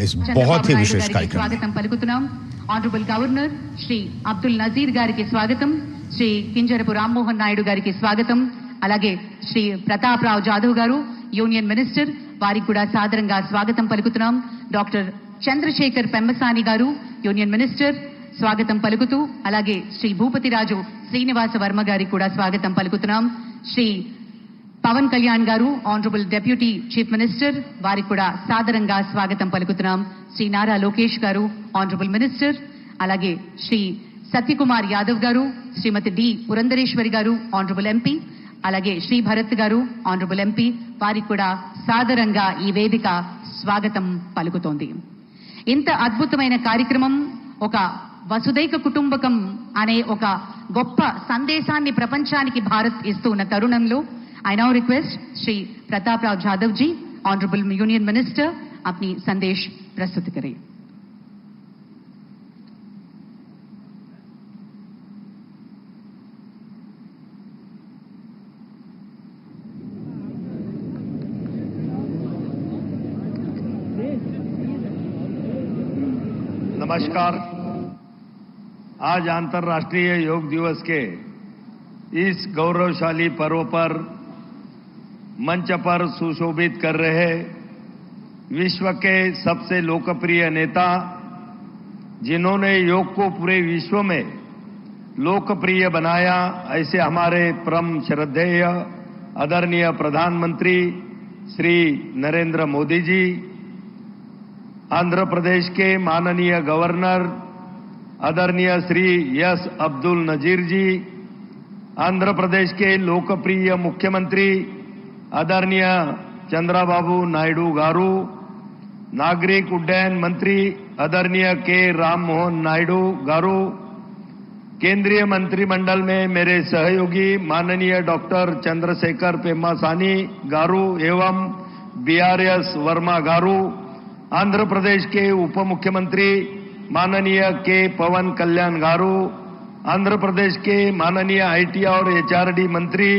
इस बहुत ही विशेष कार्यक्रम स्वागतम पलुकुतुन्नाम ऑनरेबल गवर्नर श्री अब्दुल नजीर गारिकी स्वागतम, श्री किंजरपु राममोहन नायडू गारिकी स्वागतम, అలాగే శ్రీ ప్రతాప్ రావు జాదవ్ గారు యూనియన్ మినిస్టర్, వారికి కూడా సాదరంగా స్వాగతం పలుకుతున్నాం. డాక్టర్ చంద్రశేఖర్ పెంబసాని గారు యూనియన్ మినిస్టర్ స్వాగతం పలుకుతూ, అలాగే శ్రీ భూపతిరాజు శ్రీనివాస వర్మ గారికి కూడా స్వాగతం పలుకుతున్నాం. శ్రీ పవన్ కళ్యాణ్ గారు ఆనరబుల్ డెప్యూటీ చీఫ్ మినిస్టర్, వారికి కూడా సాదరంగా స్వాగతం పలుకుతున్నాం. శ్రీ నారా లోకేష్ గారు ఆనరబుల్ మినిస్టర్, అలాగే శ్రీ సత్యకుమార్ యాదవ్ గారు, శ్రీమతి డి పురంధరేశ్వరి గారు ఆనరబుల్ ఎంపీ, అలాగే శ్రీ భరత్ గారు ఆనరబుల్ ఎంపీ, వారికి కూడా సాదరంగా ఈ వేదిక స్వాగతం పలుకుతోంది. ఇంత అద్భుతమైన కార్యక్రమం, ఒక వసుదైక కుటుంబకం అనే ఒక గొప్ప సందేశాన్ని ప్రపంచానికి భారత్ ఇస్తూ ఉన్న తరుణంలో I now request Shri Pratap Rao Jadhav ji, Honorable Union Minister, अपनी संदेश प्रस्तुत करें. नमस्कार। आज अंतर्राष्ट्रीय योग दिवस के इस गौरवशाली पर्व पर मंच पर सुशोभित कर रहे विश्व के सबसे लोकप्रिय नेता, जिन्होंने योग को पूरे विश्व में लोकप्रिय बनाया, ऐसे हमारे परम श्रद्धेय आदरणीय प्रधानमंत्री श्री नरेंद्र मोदी जी, आंध्र प्रदेश के माननीय गवर्नर आदरणीय श्री एस अब्दुल नजीर जी, आंध्र प्रदेश के लोकप्रिय मुख्यमंत्री आदरणीय चंद्रबाबू नायडू गारू, नागरिक उड्डयन मंत्री आदरणीय के राममोहन नायडू गारू, केंद्रीय मंत्रिमंडल में मेरे सहयोगी माननीय डॉक्टर चंद्रशेखर पेम्मासानी गारू एवं बीआरएस वर्मा गारू, आंध्र प्रदेश के उप मुख्यमंत्री माननीय के पवन कल्याण गारू, आंध्र प्रदेश के माननीय आईटी और एचआरडी मंत्री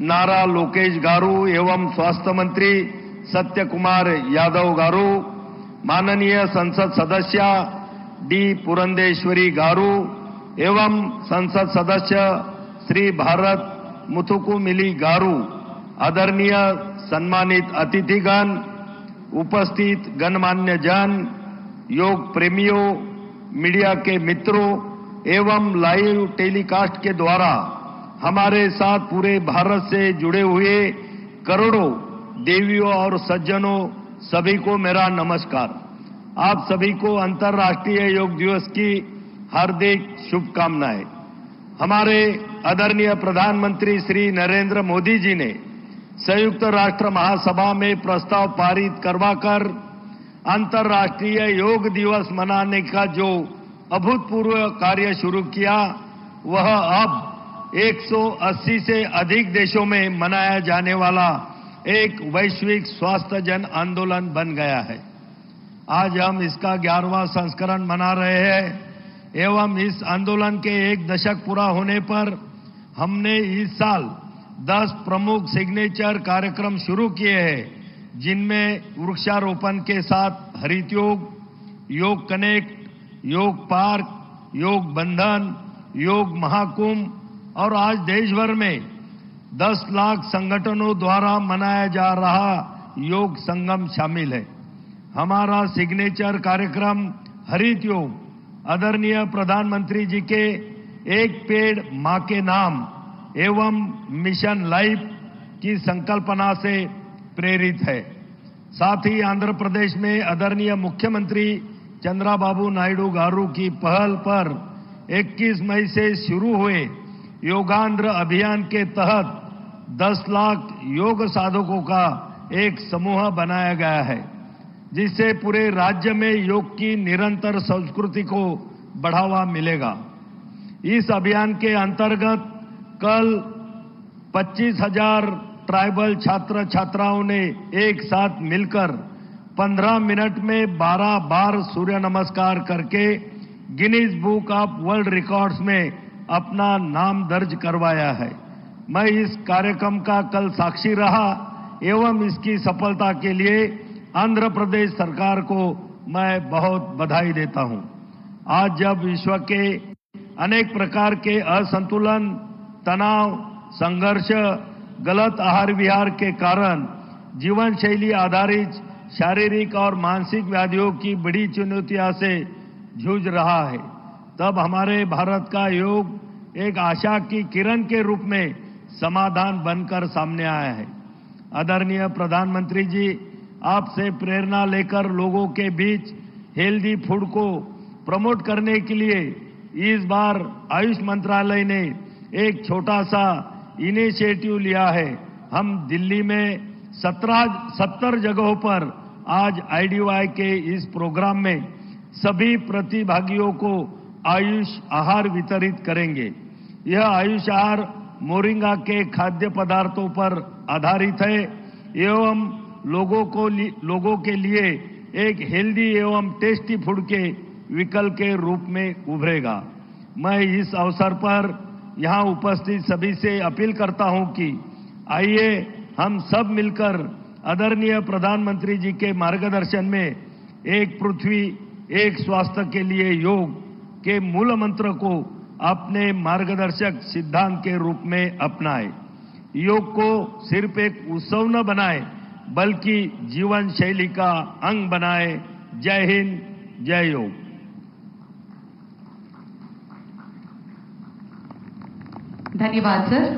नारा लोकेश गारू एवं स्वास्थ्य मंत्री सत्य कुमार यादव गारू, माननीय संसद सदस्य डी पुरंदेश्वरी गारू एवं संसद सदस्य श्री भारत मुथुकुमिली गारू, आदरणीय सम्मानित अतिथिगण, उपस्थित गणमान्य जन, योग प्रेमियों, मीडिया के मित्रों एवं लाइव टेलीकास्ट के द्वारा हमारे साथ पूरे भारत से जुड़े हुए करोड़ों देवियों और सज्जनों, सभी को मेरा नमस्कार। आप सभी को अंतर्राष्ट्रीय योग दिवस की हार्दिक शुभकामनाएं। हमारे आदरणीय प्रधानमंत्री श्री नरेंद्र मोदी जी ने संयुक्त राष्ट्र महासभा में प्रस्ताव पारित करवाकर अंतर्राष्ट्रीय योग दिवस मनाने का जो अभूतपूर्व कार्य शुरू किया, वह अब 180 से अधिक देशों में मनाया जाने वाला एक वैश्विक स्वास्थ्य जन आंदोलन बन गया है। आज हम इसका 11वां संस्करण मना रहे हैं एवं इस आंदोलन के एक दशक पूरा होने पर हमने इस साल 10 प्रमुख सिग्नेचर कार्यक्रम शुरू किए हैं, जिनमें वृक्षारोपण के साथ हरित योग, योग कनेक्ट, योग पार्क, योग बंधन, योग महाकुंभ और आज देश भर में 10 लाख संगठनों द्वारा मनाया जा रहा योग संगम शामिल है। हमारा सिग्नेचर कार्यक्रम हरित योग आदरणीय प्रधानमंत्री जी के एक पेड़ मां के नाम एवं मिशन लाइफ की संकल्पना से प्रेरित है। साथ ही आंध्र प्रदेश में आदरणीय मुख्यमंत्री चंद्रबाबू नायडू गारू की पहल पर 21 मई से शुरू हुए योगांध्र अभियान के तहत 10 लाख योग साधकों का एक समूह बनाया गया है, जिससे पूरे राज्य में योग की निरंतर संस्कृति को बढ़ावा मिलेगा। इस अभियान के अंतर्गत कल 25,000 ट्राइबल छात्र छात्राओं ने एक साथ मिलकर 15 मिनट में 12 बार सूर्य नमस्कार करके Guinness book of world records में अपना नाम दर्ज करवाया है। मैं इस कार्यक्रम का कल साक्षी रहा एवं इसकी सफलता के लिए आंध्र प्रदेश सरकार को मैं बहुत बधाई देता हूं। आज जब विश्व के अनेक प्रकार के असंतुलन, तनाव, संघर्ष, गलत आहार विहार के कारण जीवन शैली आधारित शारीरिक और मानसिक व्याधियों की बड़ी चुनौतियों से जूझ रहा है, तब हमारे भारत का योग एक आशा की किरण के रूप में समाधान बनकर सामने आया है। आदरणीय प्रधानमंत्री जी, आपसे प्रेरणा लेकर लोगों के बीच हेल्दी फूड को प्रमोट करने के लिए इस बार आयुष मंत्रालय ने एक छोटा सा इनिशिएटिव लिया है। हम दिल्ली में 70 जगहों पर आज आईडीवाई के इस प्रोग्राम में सभी प्रतिभागियों को आयुष आहार वितरित करेंगे। यह आयुष आहार मोरिंगा के खाद्य पदार्थों पर आधारित है एवं लोगों के लिए एक हेल्दी एवं टेस्टी फूड के विकल्प के रूप में उभरेगा। मैं इस अवसर पर यहां उपस्थित सभी से अपील करता हूं कि आइए हम सब मिलकर आदरणीय प्रधानमंत्री जी के मार्गदर्शन में एक पृथ्वी एक स्वास्थ्य के लिए योग के मूल मंत्र को अपने मार्गदर्शक सिद्धांत के रूप में अपनाएं। योग को सिर्फ एक उत्सव न बनाएं, बल्कि जीवन शैली का अंग बनाएं। जय हिंद, जय योग। ధన్యవాదాలు సార్.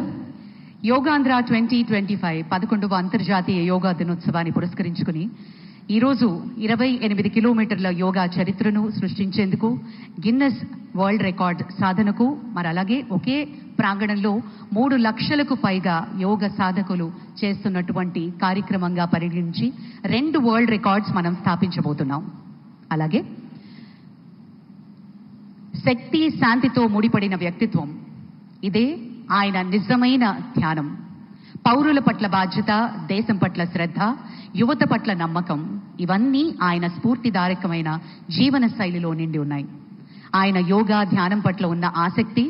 యోగాంధ్ర 2025 11వ అంతర్జాతీయ యోగా దినోత్సవాన్ని పురస్కరించుకుని ఈరోజు 28 కిలోమీటర్ల యోగా చరిత్రను సృష్టించేందుకు గిన్నెస్ వరల్డ్ రికార్డ్ సాధనకు మరి అలాగే ఒకే ప్రాంగణంలో 3 లక్షలకు పైగా యోగ సాధకులు చేస్తున్నటువంటి కార్యక్రమంగా పరిగణించి 2 వరల్డ్ రికార్డ్స్ మనం స్థాపించబోతున్నాం. అలాగే శక్తి శాంతితో ముడిపడిన వ్యక్తిత్వం, ఇదే ఆయన నిజమైన ధ్యానం. పౌరుల పట్ల బాధ్యత, దేశం పట్ల శ్రద్ధ, యువత పట్ల నమ్మకం, ఇవన్నీ ఆయన స్ఫూర్తిదాయకమైన జీవన శైలిలో నిండి ఉన్నాయి. ఆయన యోగా ధ్యానం పట్ల ఉన్న ఆసక్తి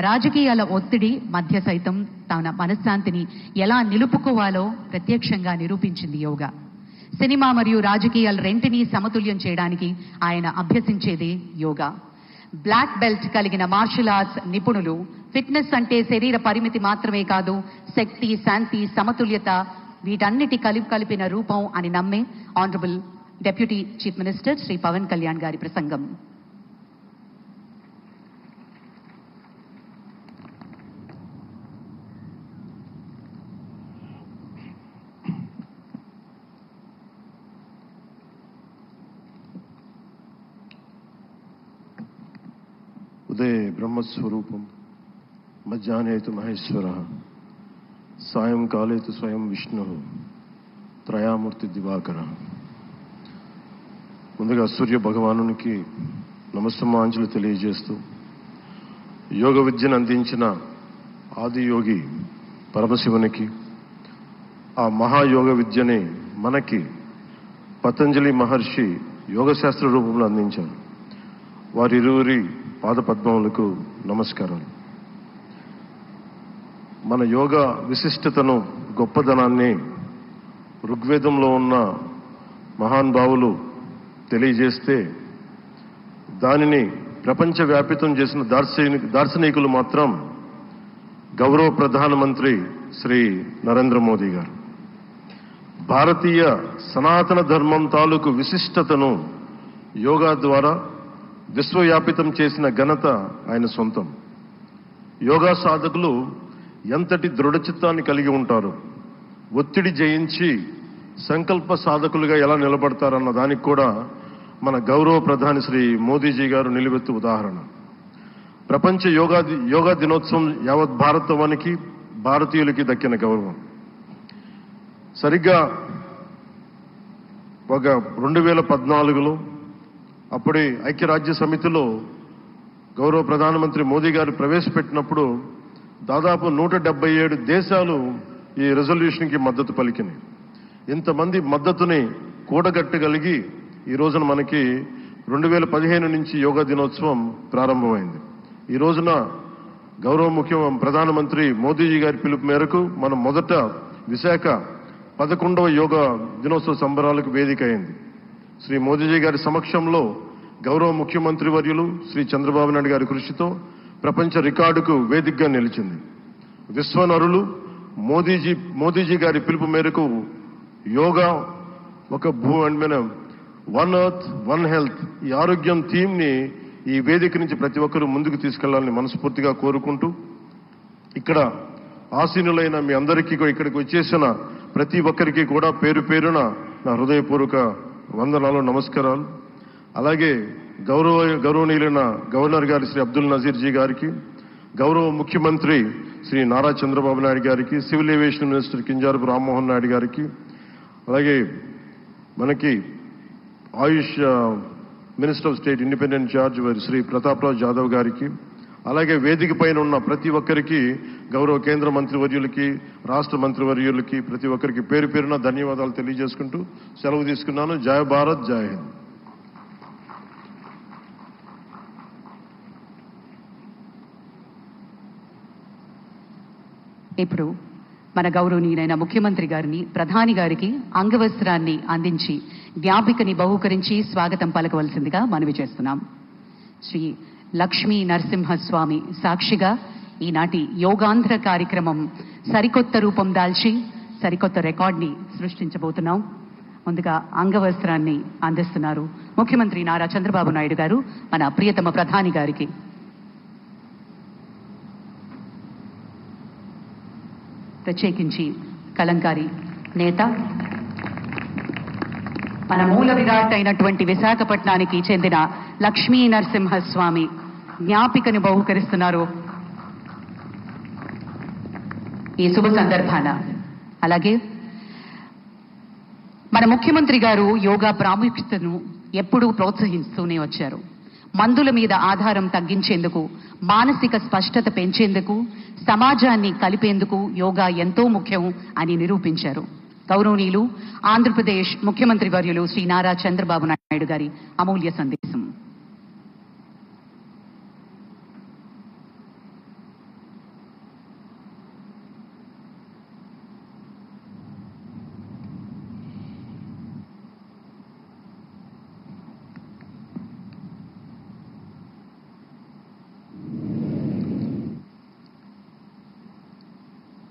రాజకీయాల ఒత్తిడి మధ్య సైతం తన మనశ్శాంతిని ఎలా నిలుపుకోవాలో ప్రత్యక్షంగా నిరూపించింది యోగా. సినిమా మరియు రాజకీయాల రెంటిని సమతుల్యం చేయడానికి ఆయన అభ్యసించేదే యోగా. బ్లాక్ బెల్ట్ కలిగిన మార్షల్ ఆర్ట్స్ నిపుణులు ఫిట్నెస్ అంటే శరీర పరిమితి మాత్రమే కాదు, శక్తి, శాంతి, సమతుల్యత వీటన్నిటి కలిపిన రూపం అని నమ్మే honourable deputy chief minister Shri Pawan Kalyan గారి ప్రసంగం. ఉదయ బ్రహ్మస్వరూపం, మధ్యాహ్నే తు మహేశ్వర, సాయంకాలే తు స్వయం విష్ణు, త్రయామూర్తి దివాకర. ముందుగా సూర్య భగవానునికి నమస్సమాంజలు తెలియజేస్తూ, యోగ విద్యను అందించిన ఆదియోగి పరమశివునికి, ఆ మహాయోగ విద్యని మనకి పతంజలి మహర్షి యోగశాస్త్ర రూపంలో అందించారు. వారిరువురి పాదపద్మములకు నమస్కారాలు. మన యోగా విశిష్టతను, గొప్పదనాన్ని ఋగ్వేదంలో ఉన్న మహానుభావులు తెలియజేస్తే, దానిని ప్రపంచవ్యాపితం చేసిన దార్శనికులు మాత్రం గౌరవ ప్రధానమంత్రి శ్రీ నరేంద్ర మోదీ గారు. భారతీయ సనాతన ధర్మం తాలూకు విశిష్టతను యోగా ద్వారా విశ్వవ్యాపితం చేసిన ఘనత ఆయన సొంతం. యోగా సాధకులు ఎంతటి దృఢచిత్తాన్ని కలిగి ఉంటారు, ఒత్తిడి జయించి సంకల్ప సాధకులుగా ఎలా నిలబడతారన్న దానికి కూడా మన గౌరవ ప్రధాని శ్రీ మోదీజీ గారు నిలువెత్తు ఉదాహరణ. ప్రపంచ యోగా దినోత్సవం యావత్ భారతవానికి, భారతీయులకి దక్కిన గౌరవం. సరిగ్గా ఒక 2014లో అప్పుడే ఐక్యరాజ్య సమితిలో గౌరవ ప్రధానమంత్రి మోదీ గారు ప్రవేశపెట్టినప్పుడు దాదాపు 177 దేశాలు ఈ రెజల్యూషన్కి మద్దతు పలికినాయి. ఇంతమంది మద్దతుని కూడగట్టగలిగి ఈ రోజున మనకి 2015 నుంచి యోగా దినోత్సవం ప్రారంభమైంది. ఈ రోజున గౌరవ ప్రధానమంత్రి మోదీజీ గారి పిలుపు మేరకు మనం మొదట విశాఖ 11వ యోగా దినోత్సవ సంబరాలకు వేదిక అయింది. శ్రీ మోదీజీ గారి సమక్షంలో గౌరవ ముఖ్యమంత్రి వర్యులు శ్రీ చంద్రబాబు నాయుడు గారి కృషితో ప్రపంచ రికార్డుకు వేదికగా నిలిచింది. విశ్వనరులు మోదీజీ గారి పిలుపు మేరకు యోగా ఒక వన్ ఎర్త్ వన్ హెల్త్ ఈ ఆరోగ్యం థీమ్ని ఈ వేదిక నుంచి ప్రతి ఒక్కరూ ముందుకు తీసుకెళ్లాలని మనస్ఫూర్తిగా కోరుకుంటూ, ఇక్కడ ఆసీనులైన మీ అందరికీ ఇక్కడికి వచ్చేసిన ప్రతి ఒక్కరికి కూడా పేరు పేరున నా హృదయపూర్వక వందనాలు, నమస్కారాలు. అలాగే గౌరవనీయులైన గవర్నర్ గారి శ్రీ అబ్దుల్ నజీర్ జీ గారికి, గౌరవ ముఖ్యమంత్రి శ్రీ నారా చంద్రబాబు నాయుడు గారికి, civil aviation minister Kinjarapu Rammohan Naidu గారికి, అలాగే మనకి Ayush minister of state independent charge Shri Prataprao Jadhav గారికి, అలాగే వేదిక పైన ఉన్న ప్రతి ఒక్కరికి, గౌరవ కేంద్ర మంత్రివర్యులకి, రాష్ట్ర మంత్రివర్యులకి, ప్రతి ఒక్కరికి పేరు పేరున ధన్యవాదాలు తెలియజేసుకుంటూ సెలవు తీసుకున్నాను. జై భారత్, జై హింద్. ఇప్పుడు మన గౌరవనీయులైన ముఖ్యమంత్రి గారిని, ప్రధాని గారికి అంగవస్త్రాన్ని అందించి జ్ఞాపికని బహూకరించి స్వాగతం పలకవలసిందిగా మనవి చేస్తున్నాం. శ్రీ లక్ష్మీ నరసింహస్వామి సాక్షిగా ఈనాటి యోగాంధ్ర కార్యక్రమం సరికొత్త రూపం దాల్చి సరికొత్త రికార్డ్ని సృష్టించబోతున్నాం. ముందుగా అంగవస్త్రాన్ని అందిస్తున్నారు ముఖ్యమంత్రి నారా చంద్రబాబు నాయుడు గారు మన ప్రియతమ ప్రధాని గారికి. ప్రత్యేకించి కలంకారీ నేత, మన మూల విరాట్ అయినటువంటి విశాఖపట్నానికి చెందిన లక్ష్మీ నరసింహస్వామి జ్ఞాపికను బహుకరిస్తున్నారు ఈ శుభ సందర్భాన. అలాగే మన ముఖ్యమంత్రి గారు యోగా ప్రాముఖ్యతను ఎప్పుడూ ప్రోత్సహిస్తూనే వచ్చారు. మందుల మీద ఆధారం తగ్గించేందుకు, మానసిక స్పష్టత పెంచేందుకు, సమాజాన్ని కలిపేందుకు యోగా ఎంతో ముఖ్యం అని నిరూపించారు. గౌరవనీయులు ఆంధ్రప్రదేశ్ ముఖ్యమంత్రి వర్యులు శ్రీ నారా చంద్రబాబు నాయుడు గారి అమూల్య సందేశం.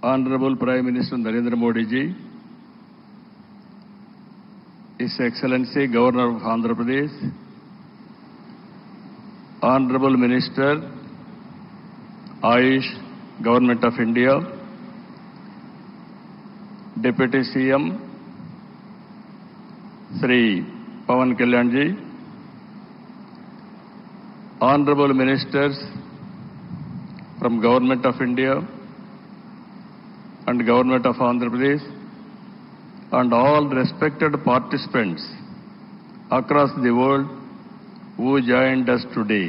Honorable Prime Minister Narendra Modi ji, His Excellency Governor of Andhra Pradesh, Honorable Minister, Ayush, Government of India, Deputy CM, Sri Pawan Kalyan ji, Honorable Ministers from Government of India and Government of Andhra Pradesh, and all respected participants across the world who joined us today.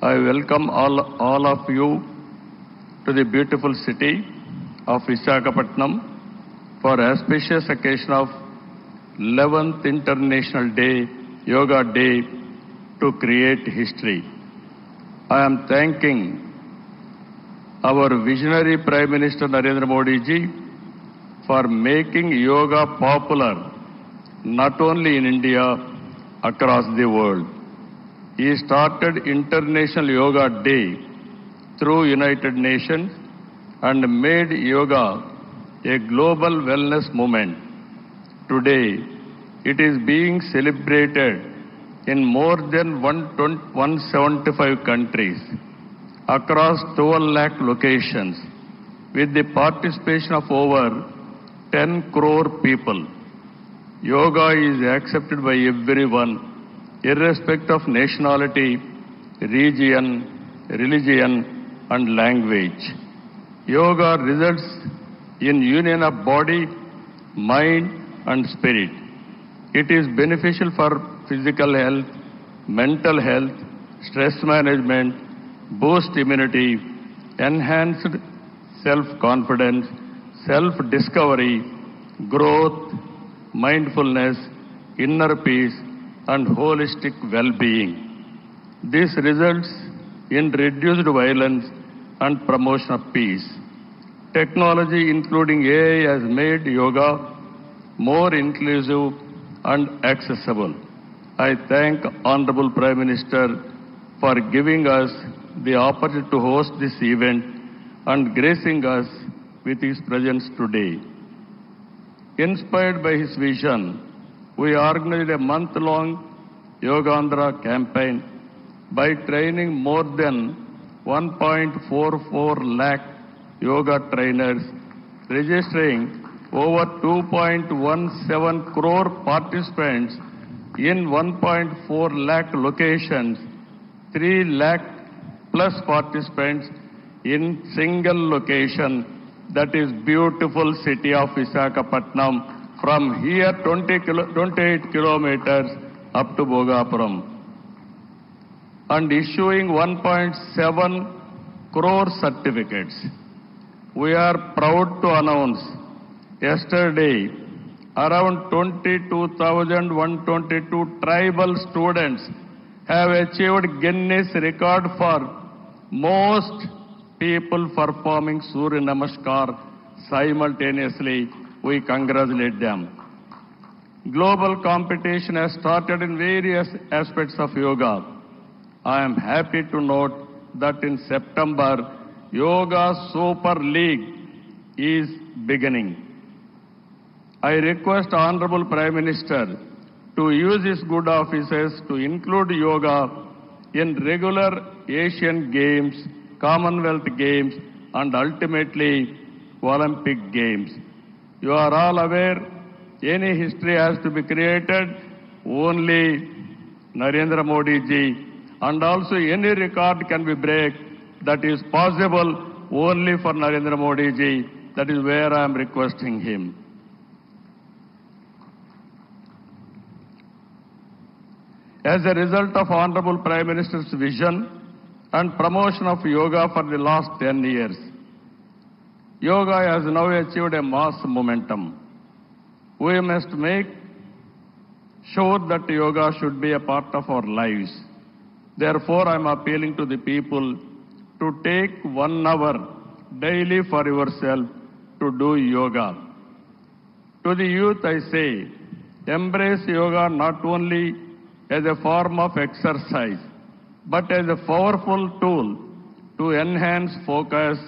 I welcome all of you to the beautiful city of Visakhapatnam for auspicious occasion of 11th International Day, Yoga Day, to create history. I am thanking our visionary Prime Minister Narendra Modi ji for making yoga popular not only in India, across the world. He started International Yoga Day through United Nations and made yoga a global wellness movement. Today, it is being celebrated in more than 175 countries, across 12 lakh locations, with the participation of over 10 crore people. Yoga is accepted by everyone, irrespective of nationality, region, religion, and language. Yoga results in union of body, mind, and spirit. It is beneficial for physical health, mental health, stress management, boost immunity, enhanced self-confidence, self-discovery, growth, mindfulness, inner peace, and holistic well-being. This results in reduced violence and promotion of peace. Technology, including AI, has made yoga more inclusive and accessible. I thank Honorable Prime Minister for giving us the opportunity to host this event and gracing us with his presence today. Inspired by his vision, we organized a month-long Yogandhra campaign by training more than 1.44 lakh yoga trainers, registering over 2.17 crore participants in 1.4 lakh locations, 3 lakh plus participants in single location, that is beautiful city of Visakhapatnam, from here 28 kilometers up to Bhogapuram, and issuing 1.7 crore certificates. We are proud to announce yesterday around 22,122 tribal students have achieved Guinness record for most people performing Surya Namaskar simultaneously. We congratulate them. Global competition has started in various aspects of yoga. I am happy to note that in September, Yoga Super League is beginning. I request Honorable Prime Minister to use his good offices to include yoga in regular Asian Games, Commonwealth Games, and ultimately Olympic Games. You are all aware, any history has to be created, only Narendra Modi ji, and also any record can be break that is possible only for Narendra Modi ji. That is where I am requesting him. As a result of Honorable Prime Minister's vision and promotion of yoga for the last 10 years, yoga has now achieved a mass momentum. We must make sure that yoga should be a part of our lives. Therefore, I am appealing to the people to take 1 hour daily for yourself to do yoga. To the youth, I say, embrace yoga not only as a form of exercise, but as a powerful tool to enhance focus,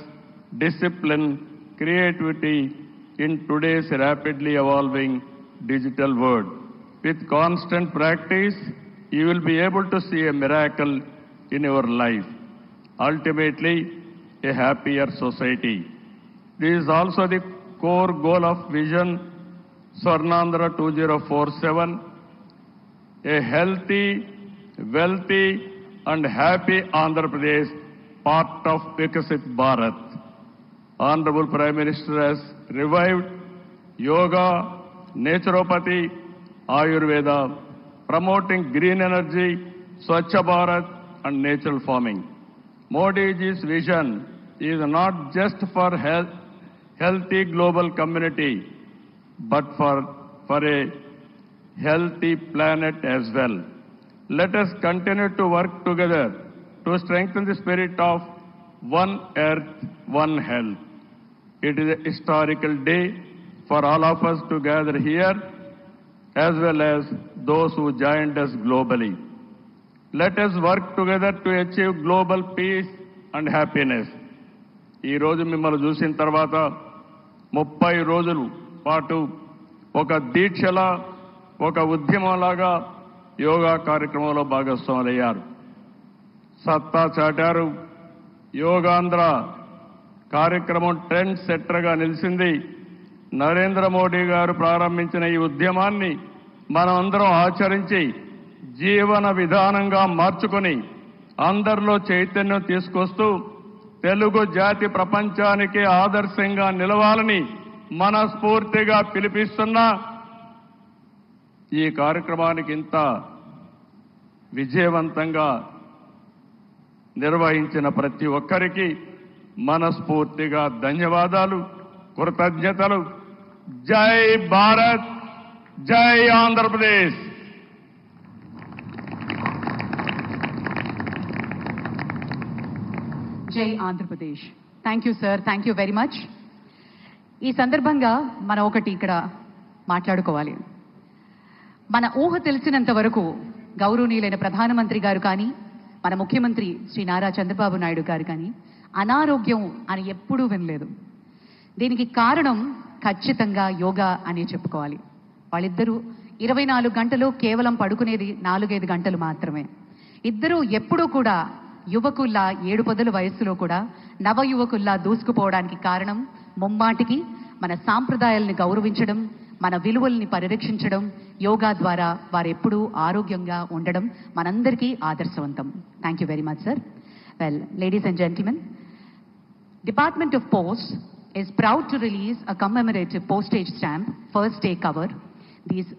discipline, creativity in today's rapidly evolving digital world. With constant practice, you will be able to see a miracle in your life. Ultimately, a happier society. This is also the core goal of Vision Swarnandhra 2047, a healthy, wealthy, and happy Andhra Pradesh, part of Vikasit Bharat. Honorable Prime Minister has revived yoga, naturopathy, Ayurveda, promoting green energy, Swachha Bharat, and natural farming. Modi ji's vision is not just for healthy global community, but for a healthy planet as well. Let us continue to work together to strengthen the spirit of one earth, one health. It is a historical day for all of us to gather here, as well as those who joined us globally. Let us work together to achieve global peace and happiness. ఈ రోజు మిమ్మల్ని చూసిన తర్వాత 30 రోజుల పాటు ఒక దీక్షలా, ఒక ఉద్యమంలాగా యోగా కార్యక్రమంలో భాగస్వాములయ్యారు. సత్తా చాటారు. యోగాంధ్ర కార్యక్రమం ట్రెండ్ సెట్టర్గా నిలిచింది. నరేంద్ర మోడీ గారు ప్రారంభించిన ఈ ఉద్యమాన్ని మనం అందరం ఆచరించి జీవన విధానంగా మార్చుకొని అందరిలో చైతన్యం తీసుకొస్తూ తెలుగు జాతి ప్రపంచానికి ఆదర్శంగా నిలవాలని మనస్ఫూర్తిగా పిలిపిస్తున్నా ఈ కార్యక్రమానికి ఇంత విజయవంతంగా నిర్వహించిన ప్రతి ఒక్కరికి మనస్ఫూర్తిగా ధన్యవాదాలు, కృతజ్ఞతలు. జై భారత్, జై ఆంధ్రప్రదేశ్. జై Andhra Pradesh. Thank you sir, thank you very much. ఈ సందర్భంగా మనం ఒకటి ఇక్కడ మాట్లాడుకోవాలి. మన ఊహ తెలిసినంత వరకు గౌరవనీయులైన ప్రధానమంత్రి గారు కానీ మన ముఖ్యమంత్రి శ్రీ నారా చంద్రబాబు నాయుడు గారు కానీ అనారోగ్యం అని ఎప్పుడూ వినలేదు. దీనికి కారణం ఖచ్చితంగా యోగా అనే చెప్పుకోవాలి. వాళ్ళిద్దరూ 24 గంటలు కేవలం పడుకునేది 4-5 గంటలు మాత్రమే. ఇద్దరూ ఎప్పుడూ కూడా యువకుల్లా 7 పదుల వయస్సులో కూడా నవ యువకుల్లా దూసుకుపోవడానికి కారణం ముమ్మాటికి మన సాంప్రదాయాల్ని గౌరవించడం, మన విలువల్ని పరిరక్షించడం, యోగా ద్వారా వారెప్పుడూ ఆరోగ్యంగా ఉండడం మనందరికీ ఆదర్శవంతం. Thank you very much sir. Well, ladies and gentlemen, Department of Posts is proud to release a commemorative postage stamp, first day cover. These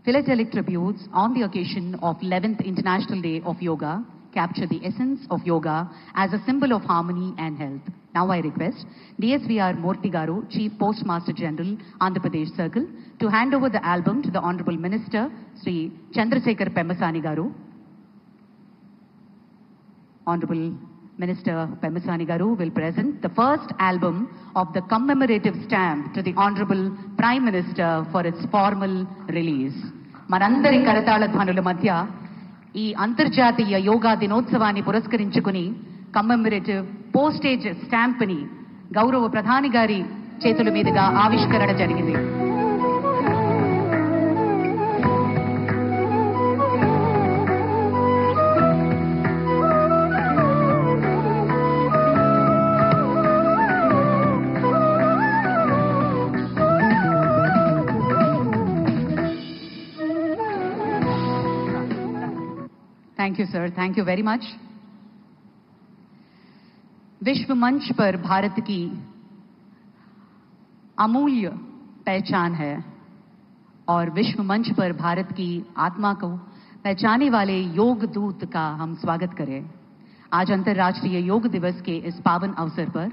philatelic tributes on the occasion of 11th International Day of Yoga capture the essence of yoga as a symbol of harmony and health. Now I request DSVR Murthy Garu, Chief Postmaster General, Andhra Pradesh Circle, to hand over the album to the Honorable Minister, Sri Chandrasekhar Pemmasani Garu. Honorable Minister Pemmasani Garu will present the first album of the commemorative stamp to the Honorable Prime Minister for its formal release. మనందరి కరతాళ ధ్వనుల మధ్య ఈ అంతర్జాతీయ యోగా దినోత్సవాన్ని పురస్కరించుకుని కమ్మెమరేటివ్ postage stamp ని గౌరవ ప్రధాని గారి చేతుల మీదుగా ఆవిష్కరణ జరిగింది. Thank you sir, thank you very much. विश्व मंच पर भारत की अमूल्य पहचान है और विश्व मंच पर भारत की आत्मा को पहचाने वाले योग दूत का हम स्वागत करें. आज अंतर्राष्ट्रीय योग दिवस के इस पावन अवसर पर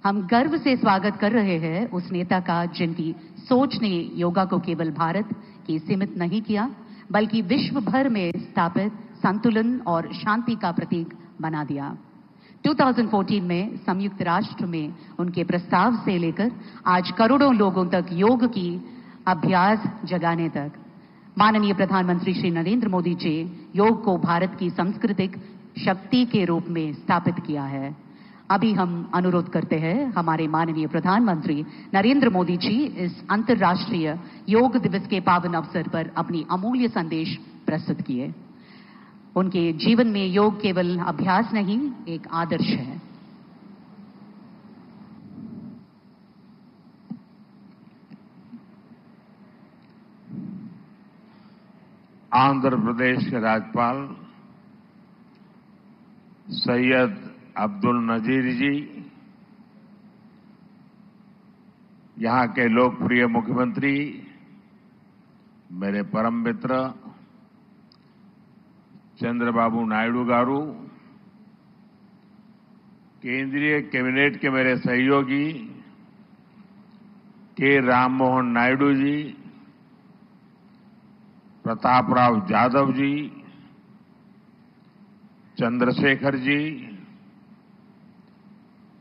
हम गर्व से स्वागत कर रहे हैं उस नेता का जिनकी सोच ने योगा को केवल भारत की सीमित नहीं किया बल्कि विश्व भर में स्थापित संतुलन और शांति का प्रतीक बना दिया. 2014 में संयुक्त राष्ट्र में उनके प्रस्ताव से लेकर आज करोड़ों लोगों तक योग की अभ्यास जगाने तक माननीय प्रधानमंत्री श्री नरेंद्र मोदी जी योग को भारत की सांस्कृतिक शक्ति के रूप में स्थापित किया है. अभी हम अनुरोध करते हैं हमारे माननीय प्रधानमंत्री नरेंद्र मोदी जी इस अंतर्राष्ट्रीय योग दिवस के पावन अवसर पर अपनी अमूल्य संदेश प्रस्तुत किए. उनके जीवन में योग केवल अभ्यास नहीं, एक आदर्श है. आंध्र प्रदेश के राज्यपाल सैयद अब्दुल नजीर जी, यहां के लोकप्रिय मुख्यमंत्री, मेरे परम मित्र चंद्रबाबू नायडू गारू, केंद्रीय कैबिनेट के मेरे सहयोगी के राम मोहन नायडू जी, प्रतापराव जाधव जी, चंद्रशेखर जी,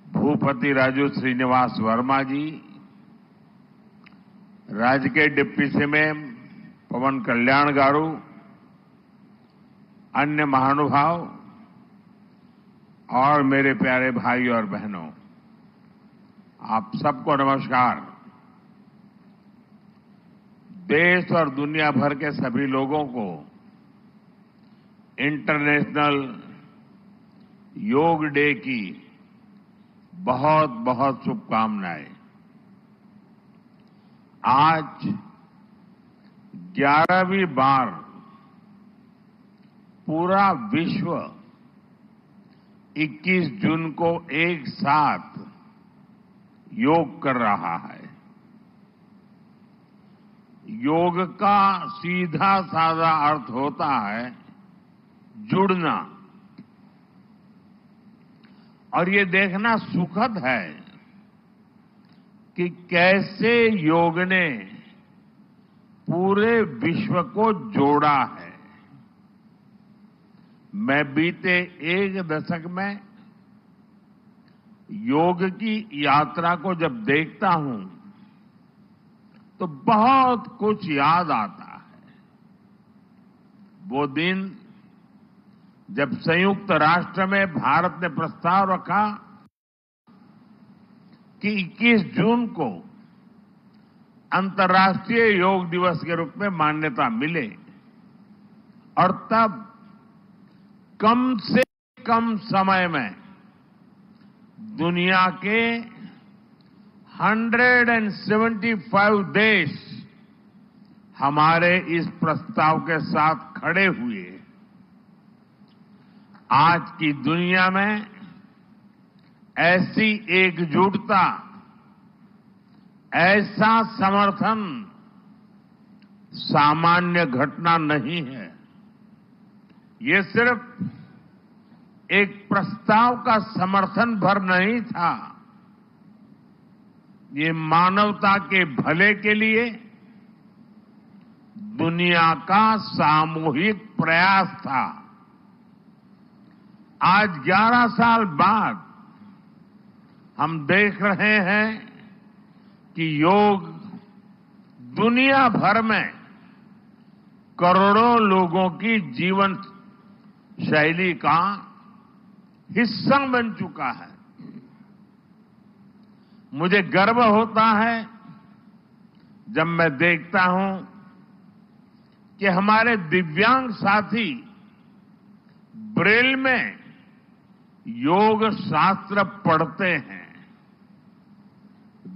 भूपति राजू श्रीनिवास वर्मा जी, राज्य के डिप्टी सीएम पवन कल्याण गारू, अन्य महानुभाव और मेरे प्यारे भाई और बहनों, आप सबको नमस्कार. देश और दुनिया भर के सभी लोगों को इंटरनेशनल योग डे की बहुत बहुत शुभकामनाएं. आज 11वीं बार पूरा विश्व 21 जून को एक साथ योग कर रहा है. योग का सीधा साधा अर्थ होता है जुड़ना, और ये देखना सुखद है कि कैसे योग ने पूरे विश्व को जोड़ा है. मैं बीते एक दशक में योग की यात्रा को जब देखता हूं तो बहुत कुछ याद आता है. वो दिन जब संयुक्त राष्ट्र में भारत ने प्रस्ताव रखा कि 21 जून को अंतर्राष्ट्रीय योग दिवस के रूप में मान्यता मिले और तब कम से कम समय में दुनिया के 175 देश हमारे इस प्रस्ताव के साथ खड़े हुए। आज की दुनिया में ऐसी एकजुटता, ऐसा समर्थन सामान्य घटना नहीं है। ये सिर्फ एक प्रस्ताव का समर्थन भर नहीं था, ये मानवता के भले के लिए दुनिया का सामूहिक प्रयास था। आज 11 साल बाद हम देख रहे हैं कि योग दुनिया भर में करोड़ों लोगों की जीवन शैली का हिस्सा बन चुका है। मुझे गर्व होता है जब मैं देखता हूं कि हमारे दिव्यांग साथी ब्रेल में योग शास्त्र पढ़ते हैं,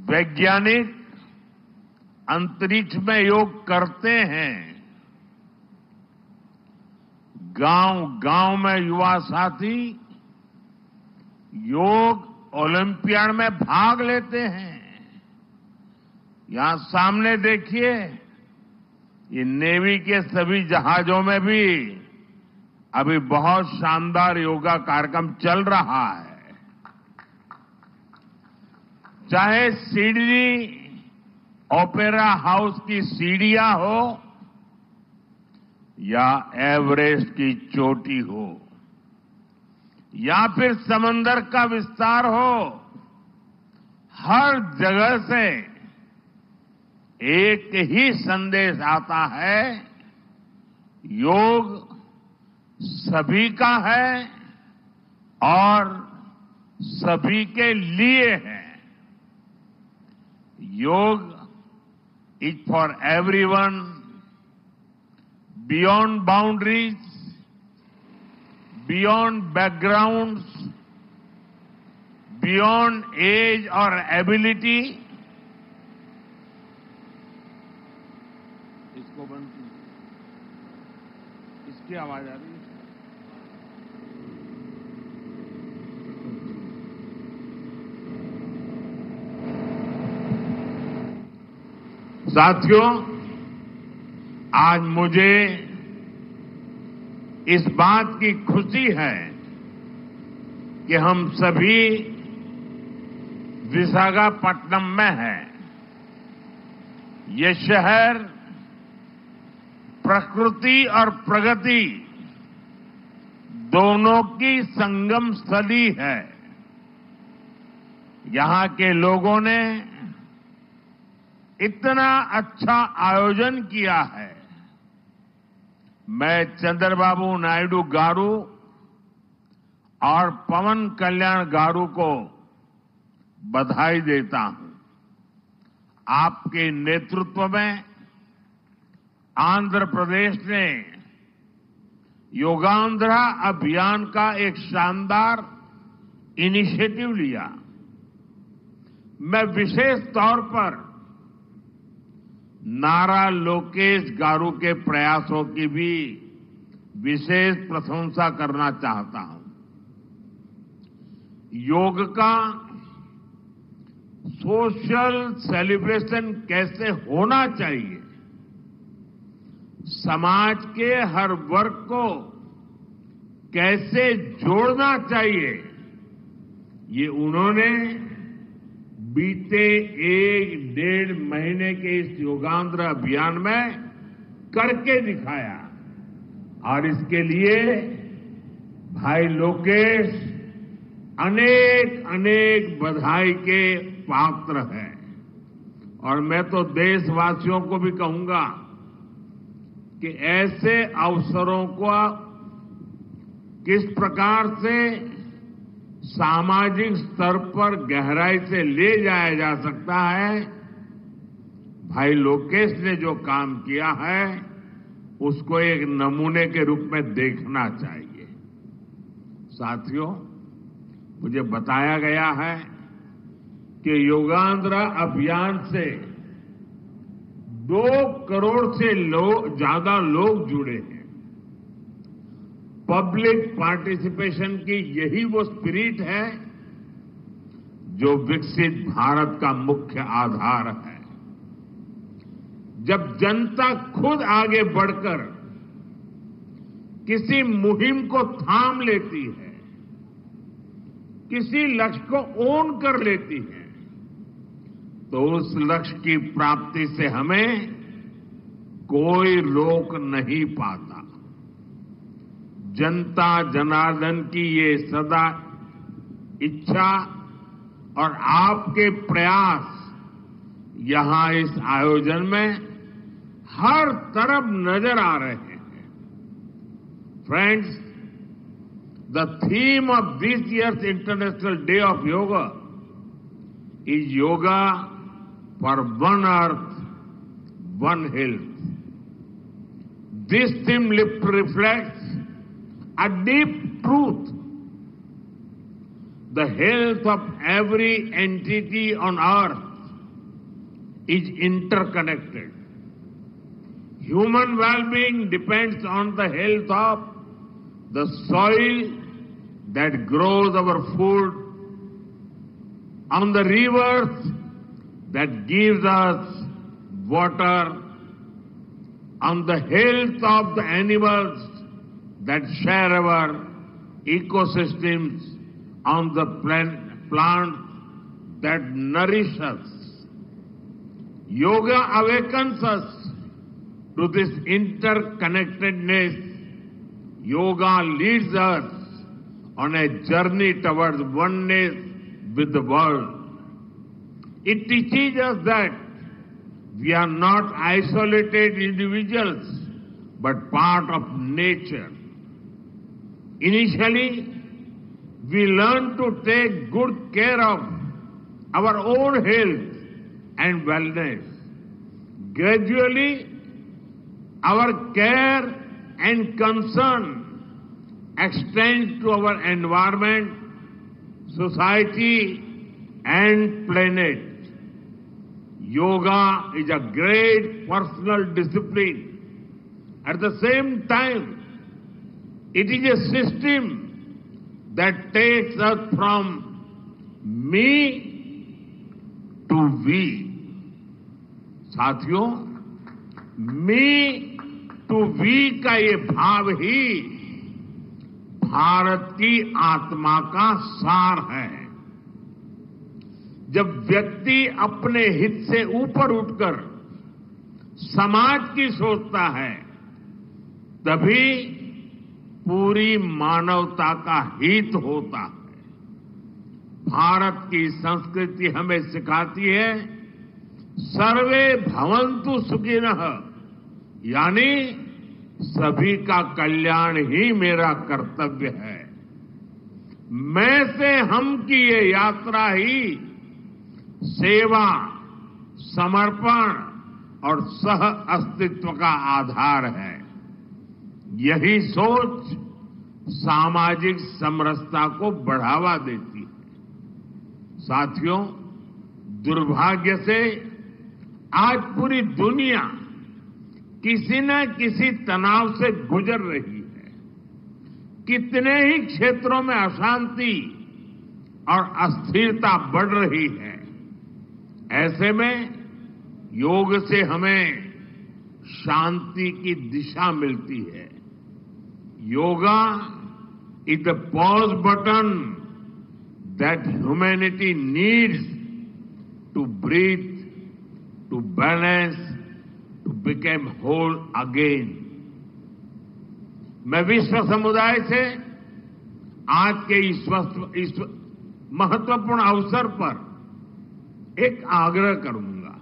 वैज्ञानिक अंतरिक्ष में योग करते हैं, गांव-गांव में युवा साथी योग ओलंपियाड में भाग लेते हैं। यहां सामने देखिए, ये नेवी के सभी जहाजों में भी अभी बहुत शानदार योगा कार्यक्रम चल रहा है। चाहे सिडनी ओपेरा हाउस की सीढ़ियां हो या एवरेस्ट की चोटी हो या फिर समंदर का विस्तार हो, हर जगह से एक ही संदेश आता है, योग सभी का है और सभी के लिए है। Yoga is for everyone, beyond boundaries, beyond backgrounds, beyond age और एबिलिटी। इसको बंद कीजिए, इसकी आवाज आ रही है। साथियों, आज मुझे इस बात की खुशी है कि हम सभी विशाखापट्टनम में हैं। ये शहर प्रकृति और प्रगति दोनों की संगम स्थली है। यहां के लोगों ने इतना अच्छा आयोजन किया है। मैं चंद्रबाबू नायडू गारू और पवन कल्याण गारू को बधाई देता हूं। आपके नेतृत्व में आंध्र प्रदेश ने योगांध्रा अभियान का एक शानदार इनिशिएटिव लिया। मैं विशेष तौर पर नारा लोकेश गारू के प्रयासों की भी विशेष प्रशंसा करना चाहता हूं। योग का सोशल सेलिब्रेशन कैसे होना चाहिए, समाज के हर वर्ग को कैसे जोड़ना चाहिए, ये उन्होंने बीते 1-1.5 महीने के इस योगांध्र अभियान में करके दिखाया। और इसके लिए भाई लोकेश अनेक अनेक बधाई के पात्र हैं। और मैं तो देशवासियों को भी कहूंगा कि ऐसे अवसरों को किस प्रकार से सामाजिक स्तर पर गहराई से ले जाया जा सकता है। भाई लोकेश ने जो काम किया है उसको एक नमूने के रूप में देखना चाहिए। साथियों, मुझे बताया गया है कि योगांध्रा अभियान से 2 करोड़ से ज्यादा लोग जुड़े हैं। पब्लिक पार्टिसिपेशन की यही वो स्पिरिट है जो विकसित भारत का मुख्य आधार है। जब जनता खुद आगे बढ़कर किसी मुहिम को थाम लेती है, किसी लक्ष्य को ओन कर लेती है, तो उस लक्ष्य की प्राप्ति से हमें कोई रोक नहीं पाता। जनता जनार्दन की ये सदा इच्छा और आपके प्रयास यहां इस आयोजन में हर तरफ नजर आ रहे हैं। Friends, the theme of this year's International Day of Yoga is Yoga for One Earth, One Health. This theme reflects a deep truth. The health of every entity on earth is interconnected. Human well-being depends on the health of the soil that grows our food, on the rivers that gives us water, on the health of the animals that share our ecosystems, on the plants that nourish us. Yoga awakens us to this interconnectedness. Yoga leads us on a journey towards oneness with the world. It teaches us that we are not isolated individuals, but part of nature. Initially, we learn to take good care of our own health and wellness. Gradually, our care and concern extends to our environment, society, and planet. Yoga is a great personal discipline. At the same time, it is a system that takes us from me to we. साथियों, मी to we का ये भाव ही भारत की आत्मा का सार है। जब व्यक्ति अपने हित से ऊपर उठकर समाज की सोचता है, तभी पूरी मानवता का हित होता है। भारत की संस्कृति हमें सिखाती है सर्वे भवन्तु सुखिनः, यानी सभी का कल्याण ही मेरा कर्तव्य है। मैं से हम की ये यात्रा ही सेवा, समर्पण और सह अस्तित्व का आधार है। यही सोच सामाजिक समरसता को बढ़ावा देती है। साथियों, दुर्भाग्य से आज पूरी दुनिया किसी न किसी तनाव से गुजर रही है। कितने ही क्षेत्रों में अशांति और अस्थिरता बढ़ रही है। ऐसे में योग से हमें शांति की दिशा मिलती है। Yoga is the pause button that humanity needs to breathe, to balance, to become whole again. मैं विश्व समुदाय से आज के इस महत्वपूर्ण अवसर पर एक आग्रह करूंगा।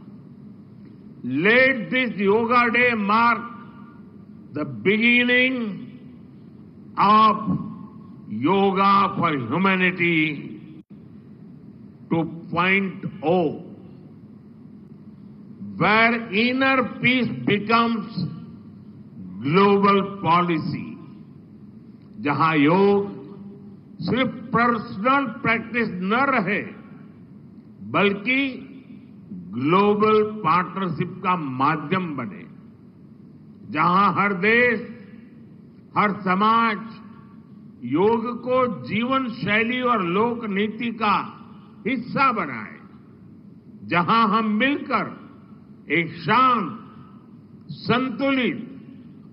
Let this yoga day mark the beginning of Yoga for Humanity 2.0, where inner peace becomes global policy, जहां योग सिर्फ पर्सनल प्रैक्टिस न रहे बल्कि ग्लोबल पार्टनरशिप का माध्यम बने, जहां हर देश, हर समाज योग को जीवन शैली और लोक नीति का हिस्सा बनाए, जहां हम मिलकर एक शांत, संतुलित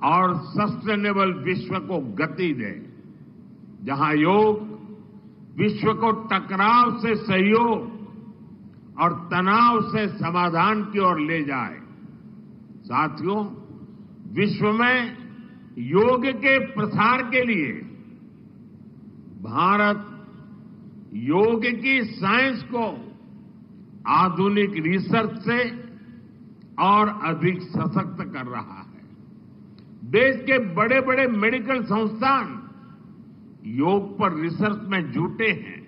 और सस्टेनेबल विश्व को गति दें, जहां योग विश्व को टकराव से सहयोग और तनाव से समाधान की ओर ले जाए। साथियों, विश्व में योग के प्रसार के लिए भारत योग की साइंस को आधुनिक रिसर्च से और अधिक सशक्त कर रहा है। देश के बड़े बड़े मेडिकल संस्थान योग पर रिसर्च में जुटे हैं।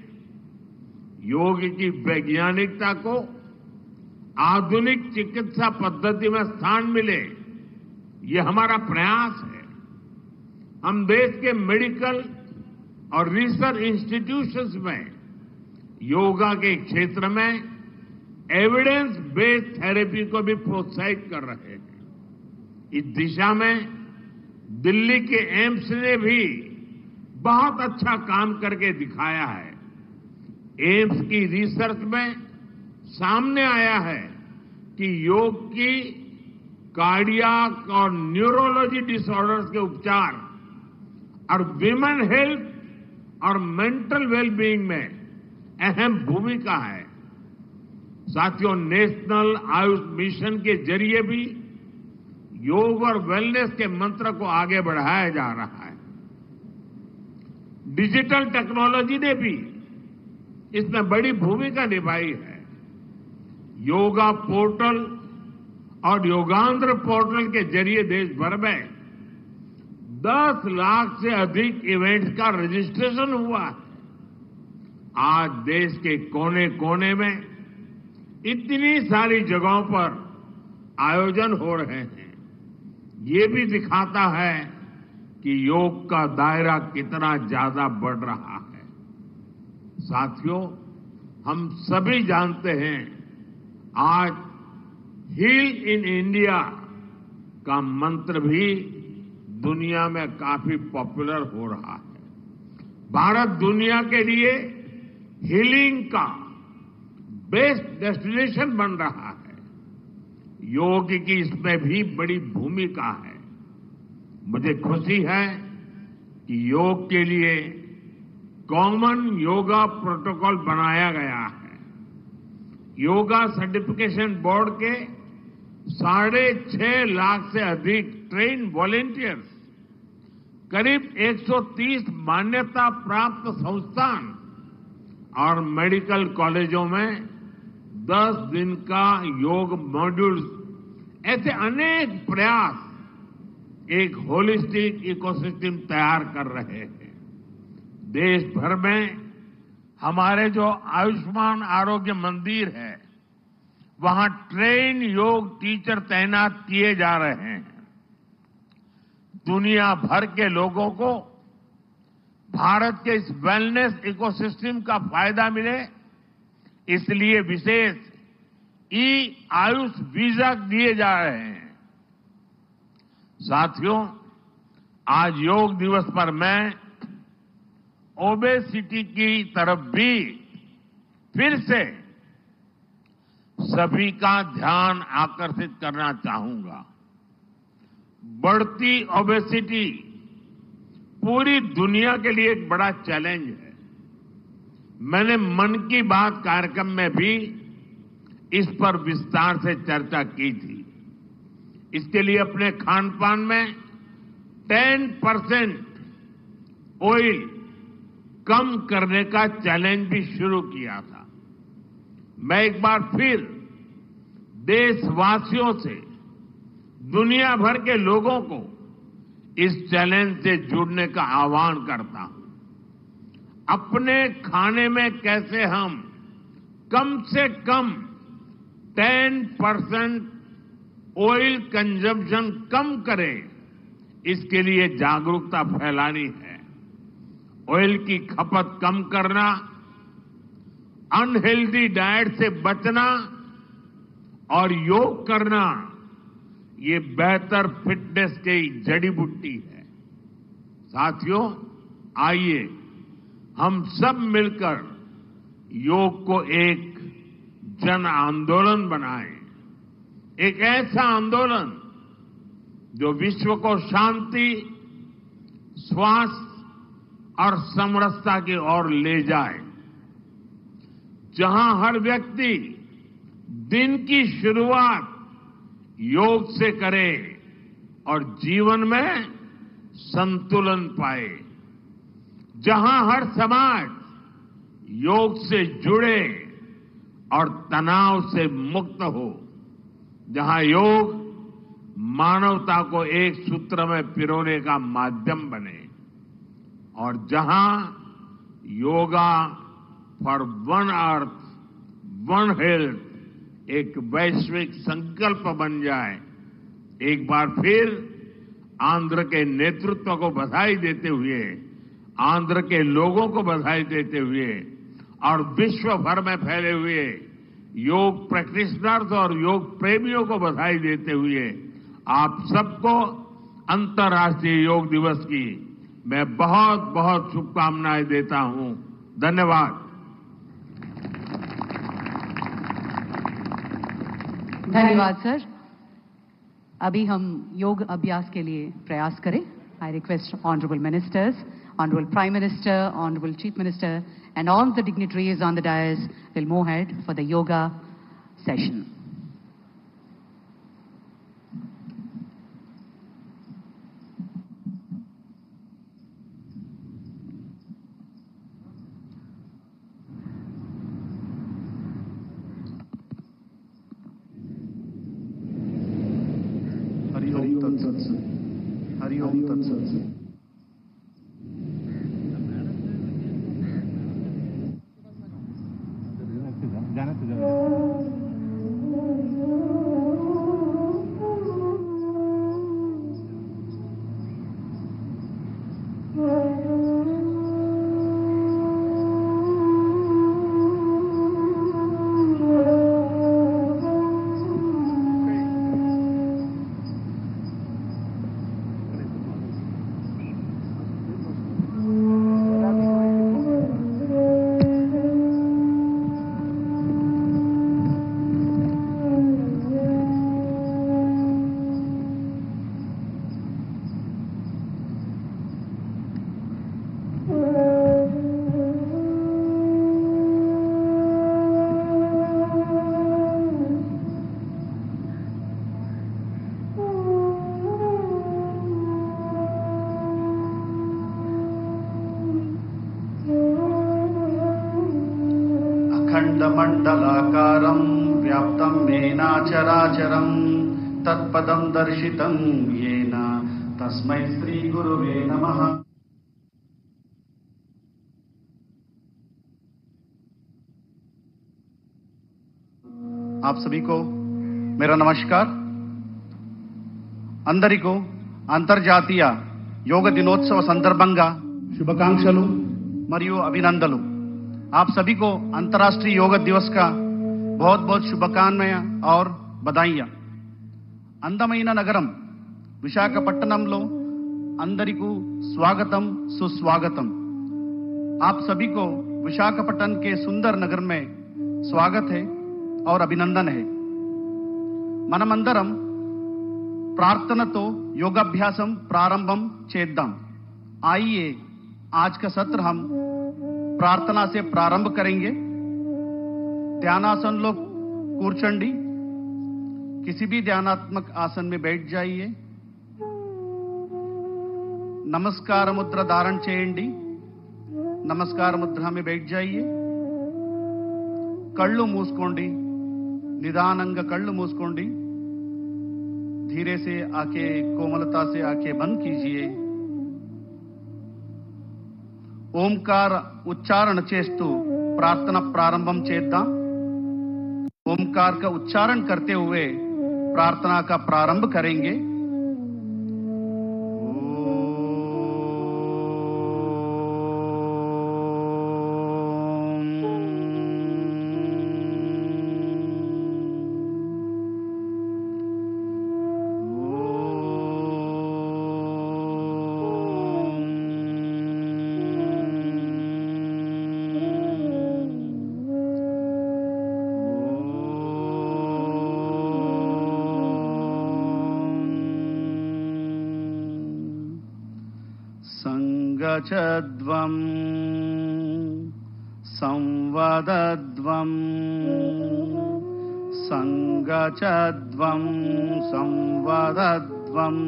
योग की वैज्ञानिकता को आधुनिक चिकित्सा पद्धति में स्थान मिले, ये हमारा प्रयास है। हम देश के मेडिकल और रिसर्च इंस्टीट्यूशंस में योगा के क्षेत्र में एविडेंस बेस्ड थेरेपी को भी प्रोत्साहित कर रहे हैं। इस दिशा में दिल्ली के एम्स ने भी बहुत अच्छा काम करके दिखाया है। एम्स की रिसर्च में सामने आया है कि योग की कार्डियक और न्यूरोलॉजी डिसऑर्डर्स के उपचार और विमेन हेल्थ और मेंटल वेलबीइंग में अहम भूमिका है। साथियों, नेशनल आयुष मिशन के जरिए भी योग और वेलनेस के मंत्र को आगे बढ़ाया जा रहा है। डिजिटल टेक्नोलॉजी ने भी इसमें बड़ी भूमिका निभाई है। योगा पोर्टल और योगांध्र पोर्टल के जरिए देश भर में 10 लाख से अधिक इवेंट्स का रजिस्ट्रेशन हुआ है। आज देश के कोने कोने में इतनी सारी जगहों पर आयोजन हो रहे हैं। ये भी दिखाता है कि योग का दायरा कितना ज्यादा बढ़ रहा है। साथियों, हम सभी जानते हैं आज हील इन इंडिया का मंत्र भी दुनिया में काफी पॉपुलर हो रहा है। भारत दुनिया के लिए हीलिंग का बेस्ट डेस्टिनेशन बन रहा है। योग की इसमें भी बड़ी भूमिका है। मुझे खुशी है कि योग के लिए कॉमन योगा प्रोटोकॉल बनाया गया है। योगा सर्टिफिकेशन बोर्ड के 6.5 लाख से अधिक ट्रेन वॉलेंटियर्स, करीब 130 मान्यता प्राप्त संस्थान और मेडिकल कॉलेजों में 10 दिन का योग मॉड्यूल्स, ऐसे अनेक प्रयास एक होलिस्टिक इकोसिस्टम तैयार कर रहे हैं। देश भर में हमारे जो आयुष्मान आरोग्य मंदिर है, वहां ट्रेन योग टीचर तैनात किए जा रहे हैं। दुनिया भर के लोगों को भारत के इस वेलनेस इकोसिस्टम का फायदा मिले, इसलिए विशेष आयुष वीजा दिए जा रहे हैं। साथियों, आज योग दिवस पर मैं ओबेसिटी की तरफ भी फिर से सभी का ध्यान आकर्षित करना चाहूंगा। बढ़ती ओबेसिटी पूरी दुनिया के लिए एक बड़ा चैलेंज है। मैंने मन की बात कार्यक्रम में भी इस पर विस्तार से चर्चा की थी। इसके लिए अपने खान पान में 10% ऑयल कम करने का चैलेंज भी शुरू किया था। मैं एक बार फिर देशवासियों से, दुनिया भर के लोगों को इस चैलेंज से जुड़ने का आह्वान करता हूं। अपने खाने में कैसे हम कम से कम 10% ऑयल कंजम्पशन कम करें, इसके लिए जागरूकता फैलानी है। ऑयल की खपत कम करना, अनहेल्दी डाइट से बचना और योग करना, ये बेहतर फिटनेस की जड़ी बूटी है। साथियों, आइए हम सब मिलकर योग को एक जन आंदोलन बनाएं, एक ऐसा आंदोलन जो विश्व को शांति, स्वास्थ्य और समरसता की ओर ले जाए, जहां हर व्यक्ति दिन की शुरुआत योग से करे और जीवन में संतुलन पाए, जहां हर समाज योग से जुड़े और तनाव से मुक्त हो, जहां योग मानवता को एक सूत्र में पिरोने का माध्यम बने, और जहां yoga for one earth one health एक वैश्विक संकल्प बन जाए। एक बार फिर आंध्र के नेतृत्व को बधाई देते हुए, आंध्र के लोगों को बधाई देते हुए और विश्व भर में फैले हुए योग प्रैक्टिशनर्स और योग प्रेमियों को बधाई देते हुए आप सबको अंतर्राष्ट्रीय योग दिवस की मैं बहुत बहुत शुभकामनाएं देता हूं। धन्यवाद। धन्यवाद सर। अभी हम योग अभ्यास के लिए प्रयास करें। I request honourable ministers, honourable prime minister, honourable chief minister and all the dignitaries on the dais will move ahead for the yoga session. Hari Om तत्सत्। हरि ओम तत्सत्। अखण्डमण्डलाकारं व्याप्तं येन चराचरं तत्पदं दर्शितं येन तस्मै श्रीगुरुवे नमः। आप सभी को मेरा नमस्कार। అందరికీ అంతర్జాతీయ యోగ దినోత్సవ సందర్భంగా శుభాకాంక్షలు మరియు అభినందనలు। आप सभी को अंतर्राष्ट्रीय योग दिवस का बहुत बहुत शुभकामनाएं और बधाइयां। అందమైన నగరం విశాఖపట్నంలో అందరికీ स्वागतम सुस्वागतम। आप सभी को विशाखापट्टनम के सुंदर नगर में स्वागत है और अभिनंदन है। మనమందరం ప్రార్థనతో योगाभ्यासम प्रारंभम చేద్దాం। आइए आज का सत्र हम प्रार्थना से प्रारंभ करेंगे। ध्यानासन लोग కూర్చోండి, किसी भी ध्यानात्मक आसन में बैठ जाइए। नमस्कार मुद्रा धारण చేయండి। नमस्कार मुद्रा में बैठ जाइए। కళ్ళు మూసుకోండి, నిదానంగా కళ్ళు మూసుకోండి। धीरे से आंखें कोमलता से आंखें बंद कीजिए। ओमकार उच्चारण చేస్తూ प्रार्थना प्रारंभम చేద్దాం। ओमकार का उच्चारण करते हुए प्रार्थना का प्रारंभ करेंगे। संगचद्वं संवदद्वं संगचद्वं संवदद्वं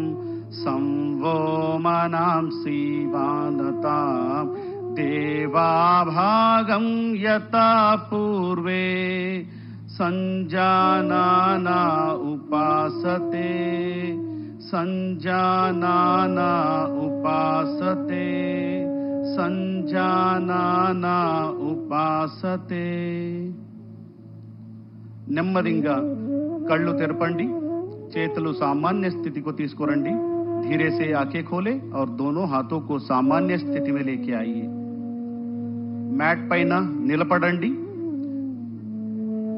संवो मनांसि वानतां देवाभागं यथा पूर्वे संजानाना उपासते संजानाना उपासते संजानाना उपासते। నెమ్మదిగా కళ్ళు తెరపండి, చేతులు सामान्य स्थिति को తీసుకురండి। धीरे से आंखें खोले और दोनों हाथों को सामान्य स्थिति में लेके आइए। मैट పైన నిలబడండి,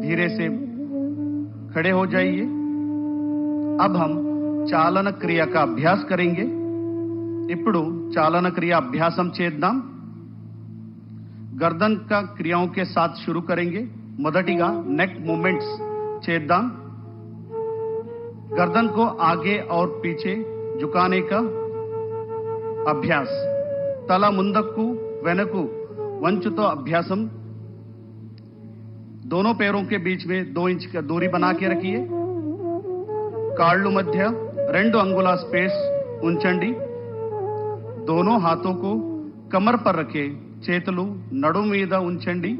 धीरे से खड़े हो जाइए। अब हम चालन क्रिया का अभ्यास करेंगे। ఇప్పుడు चालन क्रिया अभ्यासम చేద్దాం। गर्दन का क्रियाओं के साथ शुरू करेंगे। మొదటిగా नेक मूवमेंट्स చేద్దాం। गर्दन को आगे और पीछे झुकाने का अभ्यास। తల ముందుకు వెనక్కు వంచుతో अभ्यासम। दोनों पैरों के बीच में 2 इंच का दूरी बना के रखिए। కాళ్ళు మధ్య 2 अंगुला स्पेस ఉంచండి। दोनों हाथों को कमर पर रखे, చేతులు నడుము మీద ఉంచండి।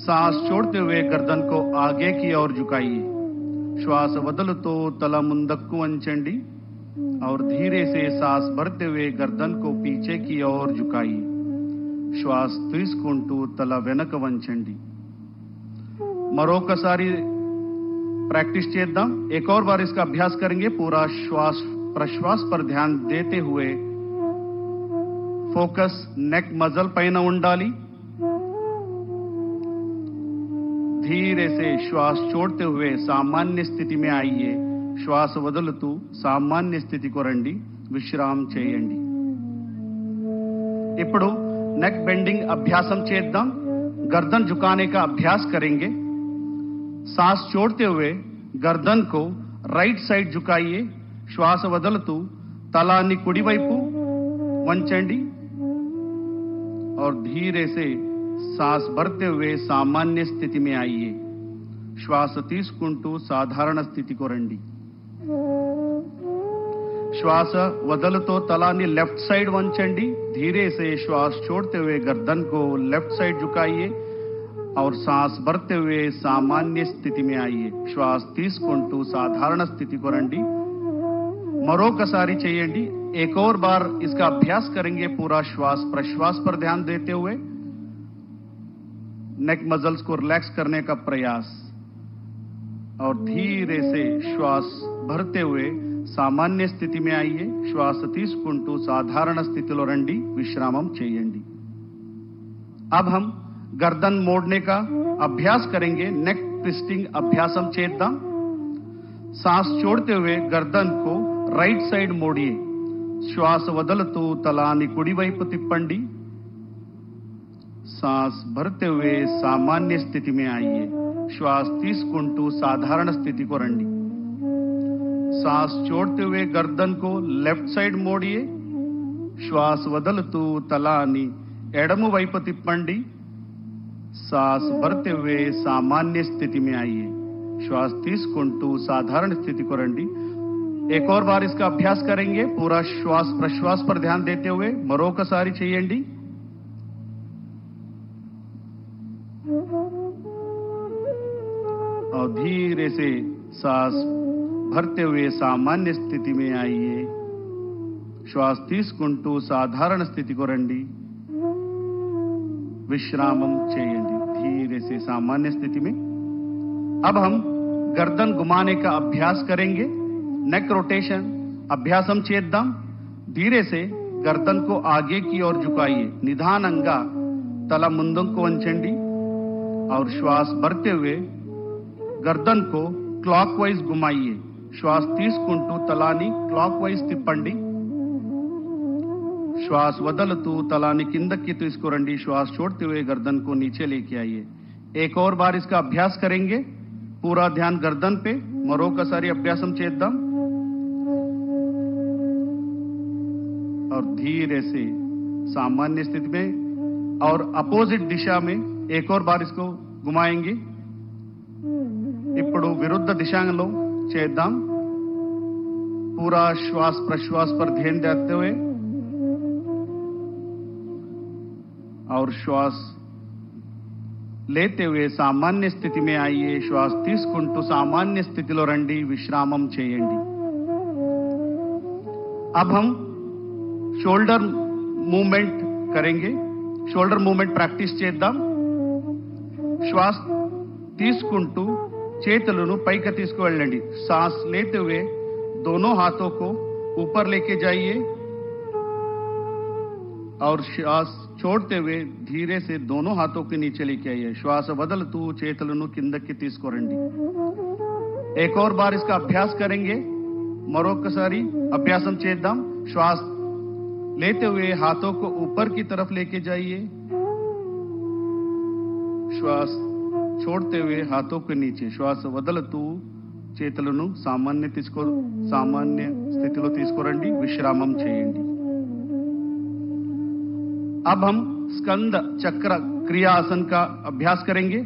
सांस छोड़ते हुए गर्दन को आगे की ओर झुकाइए। श्वास వదులుతూ తల ముందుకు వంచండి और धीरे से सांस भरते हुए गर्दन को पीछे की ओर झुकाइए। श्वास తీసుకుంటూ తల వెనక వంచండి। మరొకసారి प्रैक्टिस చేద్దాం। एक और बार इसका अभ्यास करेंगे। पूरा श्वास प्रश्वास पर ध्यान देते हुए फोकस नेक मसल పైన ఉండాలి। धीरे से श्वास छोड़ते हुए सामान्य स्थिति में आइए। श्वास వదులుతూ सामान्य स्थिति को రండి, విశ్రామం చేయండి। ఇప్పుడు नेक बेंडिंग अभ्यासम చేద్దాం। गर्दन झुकाने का अभ्यास करेंगे। सांस छोड़ते हुए गर्दन को राइट साइड झुकाइए। श्वास వదులుతూ తలాన్ని కుడి వైపు వంచండి और धीरे से सांस भरते हुए सामान्य स्थिति में आइए। श्वास తీసుకుంటూ సాధారణ స్థితికి రండి। श्वास వదులుతూ తలాన్ని लेफ्ट साइड వంచండి। धीरे से श्वास छोड़ते हुए गर्दन को लेफ्ट साइड झुकाइए और सांस भरते हुए सामान्य स्थिति में आइए। श्वास తీసుకుంటూ సాధారణ స్థితికి రండి। మరొకసారి చేయండి। एक और बार इसका अभ्यास करेंगे। पूरा श्वास प्रश्वास पर ध्यान देते हुए नेक मसल्स को रिलैक्स करने का प्रयास और धीरे से श्वास भरते हुए सामान्य स्थिति में आइए। श्वास తీసుకుంటూ సాధారణ స్థితిలో రండి, విశ్రామం చేయండి। अब हम गर्दन मोड़ने का अभ्यास करेंगे। नेक ट्विस्टिंग अभ्यासम చేద్దాం। सांस छोड़ते हुए गर्दन को राइट साइड मोड़िए। श्वास వదులుతూ తలాన్ని కుడి వైపు తిప్పండి। सांस भरते हुए सामान्य स्थिति में आइए। श्वास తీసుకుంటూ साधारण स्थिति को రండి। सांस छोड़ते हुए गर्दन को लेफ्ट साइड मोड़िए। श्वास వదులుతూ తలాన్ని ఎడమ వైపు తిప్పండి। सांस भरते हुए सामान्य स्थिति में आइए। श्वास తీసుకుంటూ साधारण स्थिति को రండి। एक और बार इसका अभ्यास करेंगे। पूरा श्वास प्रश्वास पर ध्यान देते हुए మరొకసారి చేయండి। और धीरे से सांस भरते हुए सामान्य स्थिति में आइए। श्वास తీసుకుంటూ సాధారణ స్థితికి రండి। विश्रामम చేయండి। धीरे से सामान्य स्थिति में। अब हम गर्दन घुमाने का अभ्यास करेंगे। नेक रोटेशन अभ्यासम చేద్దాం। धीरे से गर्दन को आगे की ओर झुकाइए। निधाనంగా तल ముందుకు వంచండి और श्वास भरते हुए गर्दन को क्लॉकवाइज घुमाइए। श्वास తీసుకుంటూ తలాన్ని क्लॉकवाइज తిప్పండి। श्वास వదలుతూ తలాన్ని కిందకి తీసుకురండి। श्वास छोड़ते हुए गर्दन को नीचे लेके आइए। एक और बार इसका अभ्यास करेंगे। पूरा ध्यान गर्दन पे। మరొకసారి అభ్యాసం చేద్దాం और धीरे से सामान्य स्थिति में और अपोजिट दिशा में एक और बार इसको घुमाएंगे। ఇప్పుడు विरुद्ध दिशाలో చేద్దాం। पूरा श्वास प्रश्वास पर ध्यान देते हुए और श्वास लेते हुए सामान्य स्थिति में आइए। श्वास తీసుకుంటూ सामान्य स्थितिలో రండి। विश्रामम చేయండి। अब हम शोल्डर मूवमेंट करेंगे। शोल्डर मूवमेंट प्रैक्टिस చేద్దాం। श्वास తీసుకుంటూ చేతులను పైకి తీసుకువెళ్ళండి। सांस लेते हुए दोनों हाथों को ऊपर लेके जाइए और श्वास छोड़ते हुए धीरे से दोनों हाथों के नीचे लेके आइए। श्वास వదలుతూ చేతులను కిందకి తీసుకురండి। एक और बार इसका अभ्यास करेंगे। మరొకసారి అభ్యాసం చేద్దాం। श्वास लेते हुए हाथों को ऊपर की तरफ लेके जाइए। श्वास छोड़ते हुए हाथों के नीचे। श्वास వదలుతూ చేతులను సామాన్య స్థితిలో తీసుకురండి। విశ్రామం చేయండి। अब हम स्कंद चक्र क्रिया आसन का अभ्यास करेंगे।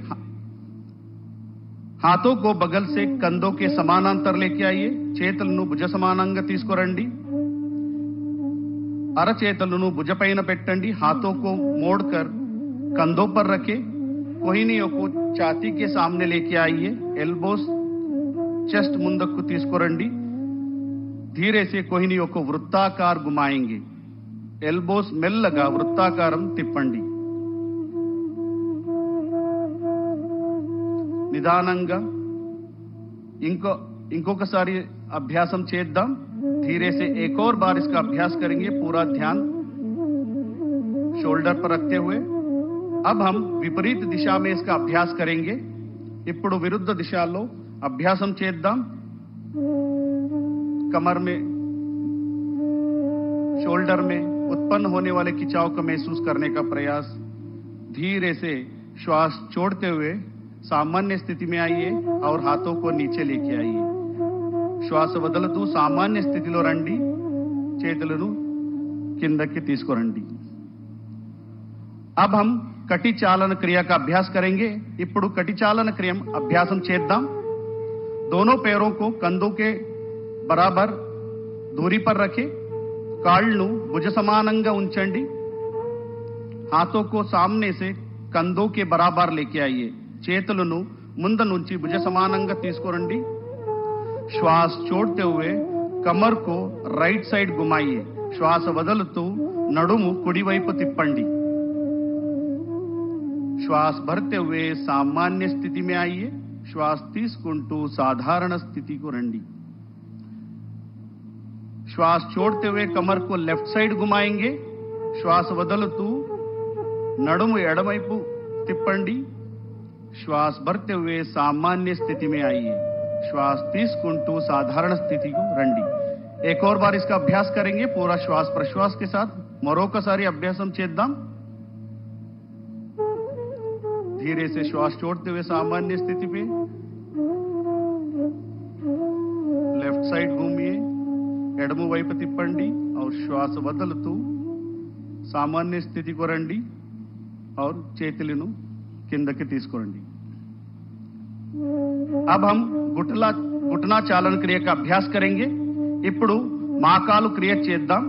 हाथों को बगल से कंधों के समानांतर लेके आइए। చేతులను భుజ సమానంగా తీసుకురండి। అరచేతులను భుజపైన పెట్టండి। हाथों को मोड़कर कंधों पर रखें। कोहिनियों को छाती के सामने लेके आइए। एल्बोस चेस्ट ముందుకు తీసుకురండి। धीरे से कोहिनियों को वृत्ताकार घुमाएंगे। एल्बोस మెల్లగా వృత్తాకారం తిప్పండి। నిదానంగా ఇంకొకసారి అభ్యాసం చేద్దాం। धीरे से एक और बार इसका अभ्यास करेंगे। पूरा ध्यान शोल्डर पर रखते हुए। अब हम विपरीत दिशा में इसका अभ्यास करेंगे। ఇప్పుడు విరుద్ధ దిశలో అభ్యాసం చేద్దాం। कमर में शोल्डर में उत्पन्न होने वाले खिंचाव को महसूस करने का प्रयास। धीरे से श्वास छोड़ते हुए सामान्य स्थिति में आइए और हाथों को नीचे लेके आइए। श्वास వదలుతూ సామాన్య స్థితిలో రండి। చేతులను కిందకి తీసుకురండి। अब हम कटी चालन क्रिया का अभ्यास करेंगे। ఇప్పుడు कटी चालन क्रिया अभ्यासम చేద్దాం। दोनों पैरों को कंधों के बराबर दूरी पर रखें। కాళ్ళను భుజ సమానంగా ఉంచండి। हाथों को सामने से कंधों के बराबर लेके आइए। చేతులను ముందు నుంచి భుజ సమానంగా తీసుకురండి। श्वास छोड़ते हुए कमर को राइट साइड घुमाइए। श्वास వదలుతూ నడుము కుడి వైపు తిప్పండి। श्वास भरते हुए सामान्य स्थिति में आइए। श्वास తీసుకుంటూ साधारण स्थिति को రండి। श्वास छोड़ते हुए कमर को लेफ्ट साइड घुमाएंगे। श्वास వదలుతూ నడుము ఎడమవైపు తిప్పండి। श्वास भरते हुए सामान्य स्थिति में आइए। श्वास తీసుకుంటూ साधारण स्थिति को రండి। एक और बार इसका अभ्यास करेंगे। पूरा श्वास प्रश्वास के साथ మరొకసారి అభ్యాసం చేద్దాం। धीरे से श्वास छोड़ते हुए सामान्य स्थिति पे लेफ्ट साइड घूमिए। ఎడమ వైపు తిప్పండి और श्वास వదలుతూ सामान्य स्थिति को రండి और చేతులను కిందకి తీసుకురండి। अब हम घुटना चालन क्रिया का अभ्यास करेंगे। ఇప్పుడు మాకాలు క్రియ చేద్దాం।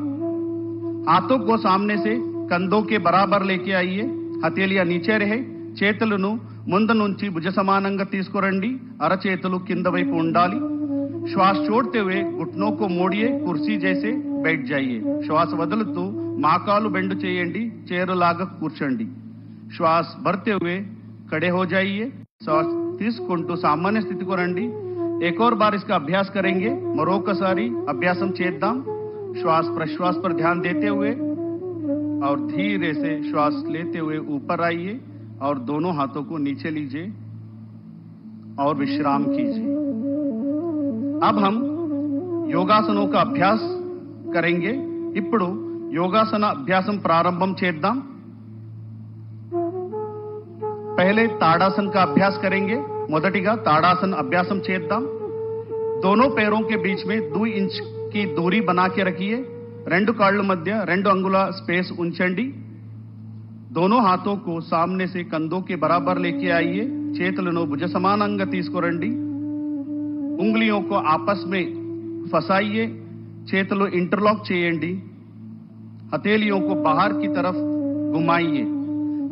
हाथों को सामने से कंधों के बराबर लेके आइए। हथेलियां नीचे रहे। చేతులను ముందు నుంచి భుజ సమానంగా తీసుకురండి। అరచేతులు కింద వైపు ఉండాలి। श्वास छोड़ते हुए घुटनों को मोड़िए, कुर्सी जैसे बैठ जाइए. श्वास వదులుతూ మాకాలు బెండు చేయండి, చేరులాగా కూర్చోండి. श्वास भरते हुए खड़े हो जाइए. श्वास తీసుకుంటూ సామాన్య స్థితికి రండి. एक और बार इसका अभ्यास करेंगे. మరొకసారి అభ్యాసం చేద్దాం. श्वास प्रश्वास पर ध्यान देते हुए और धीरे से श्वास लेते हुए ऊपर आइए और दोनों हाथों को नीचे लीजिए और विश्राम कीजिए. अब हम योगासनों का अभ्यास करेंगे. ఇప్పుడు యోగాసన అభ్యాసం ప్రారంభం చేద్దాం. पहले ताड़ासन का अभ्यास करेंगे. మొదటిగా ताड़ासन अभ्यासం చేద్దాం. दोनों पैरों के बीच में 2 इंच की दूरी बना के रखिए. రెండు కాళ్ళు మధ్య 2 అంగుళ స్పేస్ ఉంచండి. दोनों हाथों को सामने से कंधों के बराबर लेके आइए. చేతులను భుజ సమానంగా తీసుకురండి. उंगलियों को आपस में फंसाइए. చేతులు इंटरलॉक చేయండి. हथेलियों को बाहर की तरफ घुमाइए.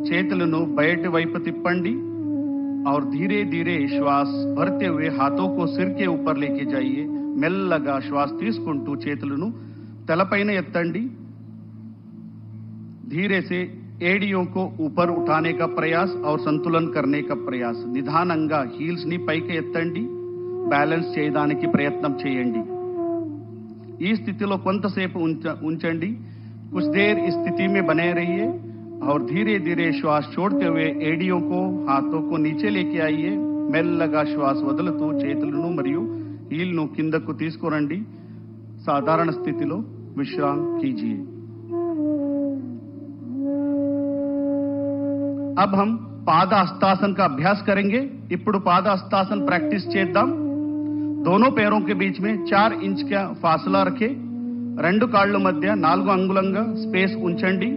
చేతులను బయటి వైపు తిప్పండి और धीरे धीरे श्वास भरते हुए हाथों को सिर के ऊपर लेके जाइए. మెల్లగా శ్వాస తీసుకుంటూ చేతులను తలపైన ఎత్తండి. धीरे से एड़ियों को ऊपर उठाने का प्रयास और संतुलन करने का प्रयास. నిదానంగా హీల్స్ ని పైకి ఎత్తండి. బ్యాలెన్స్ చేయడానికి ప్రయత్నం చేయండి. ఈ స్థితిలో కొంతసేపు ఉంచండి. कुछ देर इस स्थिति में बने रहिए और धीरे धीरे श्वास छोड़ते हुए एड़ियों को हाथों को नीचे लेके आइए. మెల్లగా శ్వాస వదులుతూ చేతులను మరియు హీల్ను కిందకు తీసుకురండి. సాధారణ స్థితిలో విశ్రాం कीजिए. अब हम पाद हस्तासन का अभ्यास करेंगे. ఇప్పుడు पाद हस्तासन प्रैक्टिस చేద్దాం. दोनों पैरों के बीच में 4 इंच का फासला रखें. రెండు కాళ్ళ మధ్య 4 అంగుళంగా స్పేస్ ఉంచండి.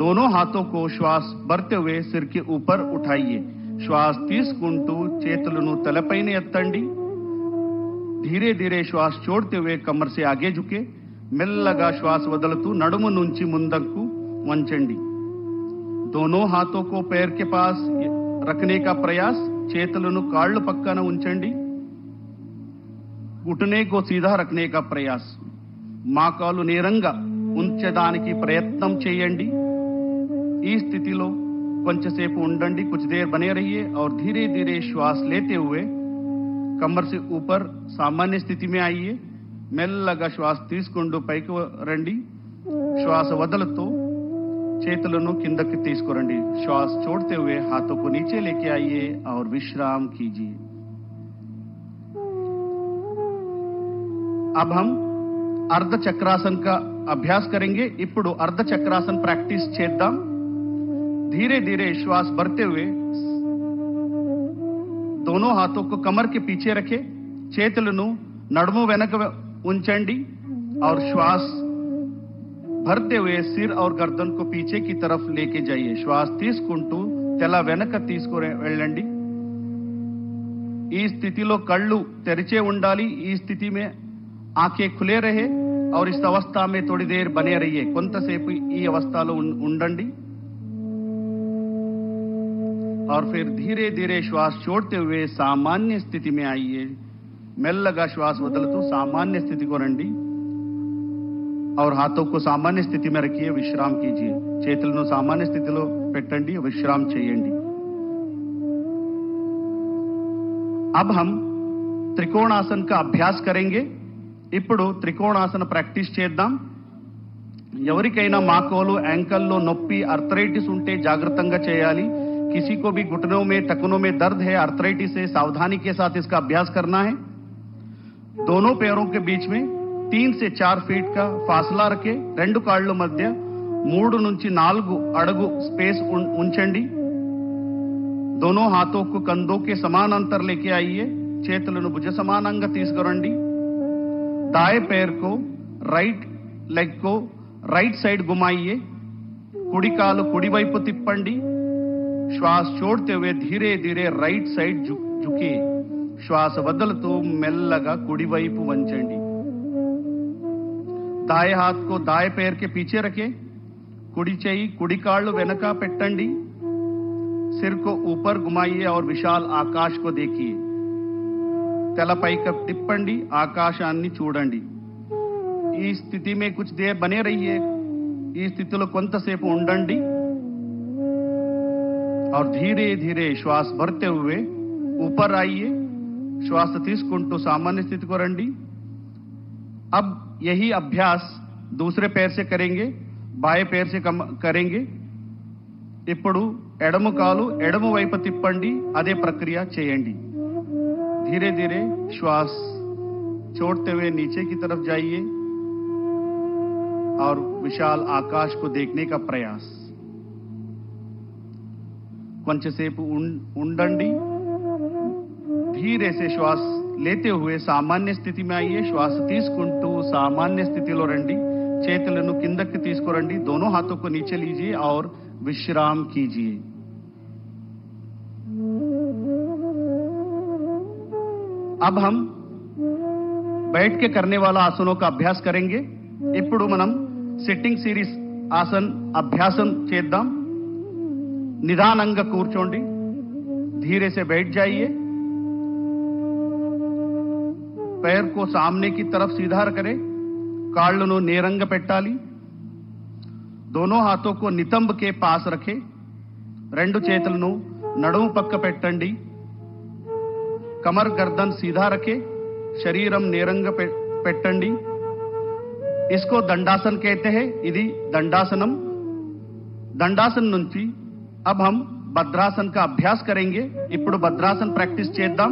दोनों हाथों को श्वास भरते हुए सिर के ऊपर उठाइए. श्वास తీసుకుంటూ చేతులను తలపైన ఎత్తండి. धीरे धीरे श्वास छोड़ते हुए कमर से आगे झुके. మెల్లగా శ్వాస వదులుతూ నడుము నుంచి ముందుకు వంచండి. दोनों हाथों को पैर के पास रखने का प्रयास. చేతులను కాళ్ళు పక్కన ఉంచండి. घुटने को सीधा रखने का प्रयास. మోకాలు నేరంగా ఉంచడానికి ప్రయత్నం చేయండి. ఈ స్థితిలో కొంచెంసేపు ఉండండి. कुछ देर बने रहिए और धीरे धीरे श्वास लेते हुए कमर से ऊपर सामान्य स्थिति में आइए. మెల్లగా శ్వాస తీసుకుంటూ పైకి రండి. శ్వాస వదులుతూ చేతులను కిందకి తీసుకురండి. श्वास छोड़ते हुए हाथों को नीचे लेके आइए और विश्राम कीजिए. अब हम अर्ध चक्रासन का अभ्यास करेंगे. ఇప్పుడు अर्ध चक्रासन प्रैक्टिस చేద్దాం. धीरे धीरे श्वास भरते हुए दोनों हाथों को कमर के पीछे रखें. చేతులను నడుము వెనక ఉంచండి और श्वास भरते हुए सिर और गर्दन को पीछे की तरफ लेके जाइए. श्वास తీసుకుంటూ తల వెనక తీసుకొని వెళ్ళండి. ఈ స్థితిలో కళ్ళు తెరిచే ఉండాలి. ఈ స్థితి में आंखें खुले रहे और इस अवस्था में थोड़ी देर बने रहिए. కొంతసేపు ఈ అవస్థలో ఉండండి और फिर धीरे धीरे श्वास छोड़ते हुए सामान्य स्थिति में आइए. మెల్లగా శ్వాస వదులుతూ सामान्य स्थिति को రండి और हाथों को सामान्य स्थिति में रखिए. विश्राम कीजिए. చేతులను सामान्य స్థితిలో పెట్టండి. विश्राम చేయండి. अब हम त्रिकोणासन का अभ्यास करेंगे. ఇప్పుడు త్రికోణాసన ప్రాక్టీస్ చేద్దాం. ఎవరికైనా మోకాలు యాంకల్లో నొప్పి ఆర్థరైటిస్ ఉంటే జాగ్రత్తగా చేయాలి. किसी को भी घुटनों में टखनों में दर्द है, आर्थराइटिस है, सावधानी के साथ इसका अभ्यास करना है. दोनों पैरों के बीच में 3 से 4 फीट का फासला रखें. రెండు కాళ్ళ మధ్య 3 నుంచి 4 అడుగు స్పేస్ ఉంచండి. दोनों हाथों को कंधों के समान अंतर लेके आइए. చేతులను భుజ సమానంగా తీసుకురండి. दाएं पैर को राइट लेग को राइट साइड घुमाइए. కుడి కాలు కుడి వైపు తిప్పండి. श्वास छोड़ते हुए धीरे धीरे राइट साइड झुकिए. श्वास వదులుతూ మెల్లగా కుడి వైపు వంచండి. दाएं हाथ को दाएं पैर के पीछे रखें. కుడి చెయ్యి కుడి కాళ్ళు వెనక పెట్టండి. सिर को ऊपर घुमाइए और विशाल आकाश को देखिए. తల పైకి తిప్పండి, ఆకాశాన్ని చూడండి. ఈ స్థితి में कुछ देर बने रहिए. ఈ స్థితిలో కొంతసేపు ఉండండి और धीरे धीरे श्वास भरते हुए ऊपर आइए. श्वास తీసుకుంటూ सामान्य स्थिति को రండి. अब यही अभ्यास दूसरे पैर से करेंगे, बाएं पैर से करेंगे. ఇప్పుడు ఎడమ కాలు ఎడమ వైపు తిప్పండి, అదే ప్రక్రియ చేయండి. धीरे धीरे श्वास छोड़ते हुए नीचे की तरफ जाइए और विशाल आकाश को देखने का प्रयास. కొంచెంసేపు ఉండండి. धीरे से श्वास लेते हुए सामान्य स्थिति में आइए. श्वास తీసుకుంటూ सामान्य స్థితిలో రండి. చేతులను కిందకి తీసుకురండి. दोनों हाथों को नीचे लीजिए और विश्राम कीजिए. अब हम बैठ के करने वाला आसनों का अभ्यास करेंगे. ఇప్పుడు మనం సిట్టింగ్ సిరీస్ ఆసన్ అభ్యాసం చేద్దాం. నిదానంగా కూర్చోండి. धीरे से बैठ जाइए. पैर को सामने की तरफ सीधा करें. కాళ్ళను నేరంగా పెట్టాలి. दोनों हाथों को नितंब के पास रखें. రెండు చేతులను నడుము పక్క పెట్టండి. कमर गर्दन सीधा रखे. शरीरम నేరంగా పెట్టండి. इसको दंडासन कहते हैं. ఇది दंडासनम. दंडासन నుంచి अब हम భద్రాసన్ का अभ्यास करेंगे. ఇప్పుడు భద్రాసన్ ప్రాక్టీస్ చేద్దాం.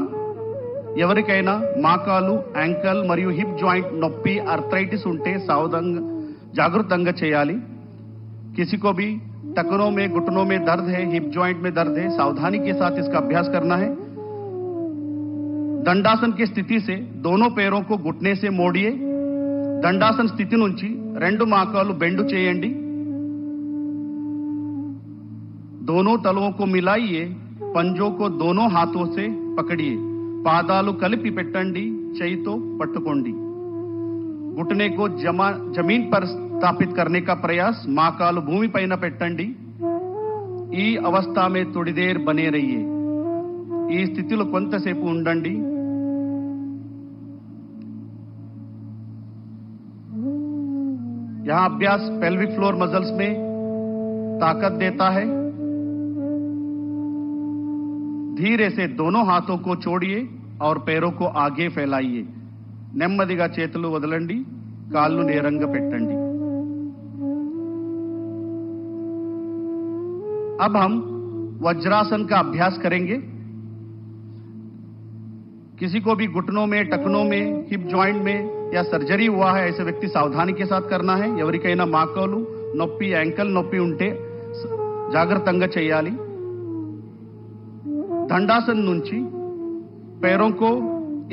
ఎవరికైనా మోకాలు, యాంకల్ మరియు హిప్ జాయింట్ నొప్పి, ఆర్థరైటిస్ ఉంటే సావధానంగా జాగృతంగా చేయాలి. किसी को भी टखनों में, घुटनों में दर्द है, हिप जॉइंट में दर्द है, सावधानी के साथ इसका अभ्यास करना है. दंडासन की स्थिति से दोनों पैरों को घुटने से मोड़िए. दंडासन स्थिति నుంచి రెండు మోకాలు బెండు చేయండి. दोनों तलवों को मिलाइए. पंजों को दोनों हाथों से पकड़िए. పాదాలు కలిపి పెట్టండి. చేయితో పట్టుకోండి. घुटने को जमीन पर स्थापित करने का प्रयास. మోకాలు భూమి పైన పెట్టండి. ఈ అవస్థ में थोड़ी देर बने रहिए. ఈ స్థితిలో కొంతసేపు ఉండండి. यहां अभ्यास पेल्विक फ्लोर मसल्स में ताकत देता है. धीरे से दोनों हाथों को छोड़िए और पैरों को आगे फैलाइए. నెమ్మదిగా చేతులు వదలండి. కాళ్ళు నేరంగా పెట్టండి. अब हम वज्रासन का अभ्यास करेंगे. किसी को भी घुटनों में, टखनों में, हिप जॉइंट में या सर्जरी हुआ है, ऐसे व्यक्ति सावधानी के साथ करना है. ఎవరికైనా మోకాలు నొప్పి, యాంకల్ నొప్పి ఉంటే జాగ్రత్తగా చేయాలి. दंडासन నుంచి पैरों को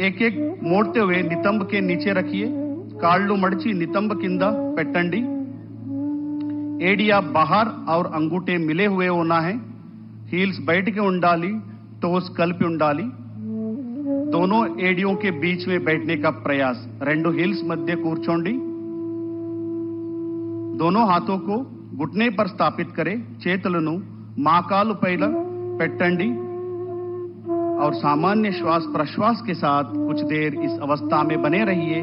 एक एक मोड़ते हुए नितंब के नीचे रखिए. కాళ్ళు మడిచి నితంబ కింద పెట్టండి. एडिया बाहर और अंगूठे मिले हुए होना है. हील्स बैठ के ఉండాలి. टोस కలిపి ఉండాలి. दोनों एडियों के बीच में बैठने का प्रयास. రెండు हील्स मध्य కూర్చోండి. दोनों हाथों को घुटने पर स्थापित करें. చేతులను మోకాలు పైన పెట్టండి और सामान्य श्वास प्रश्वास के साथ कुछ देर इस अवस्था में बने रहिए.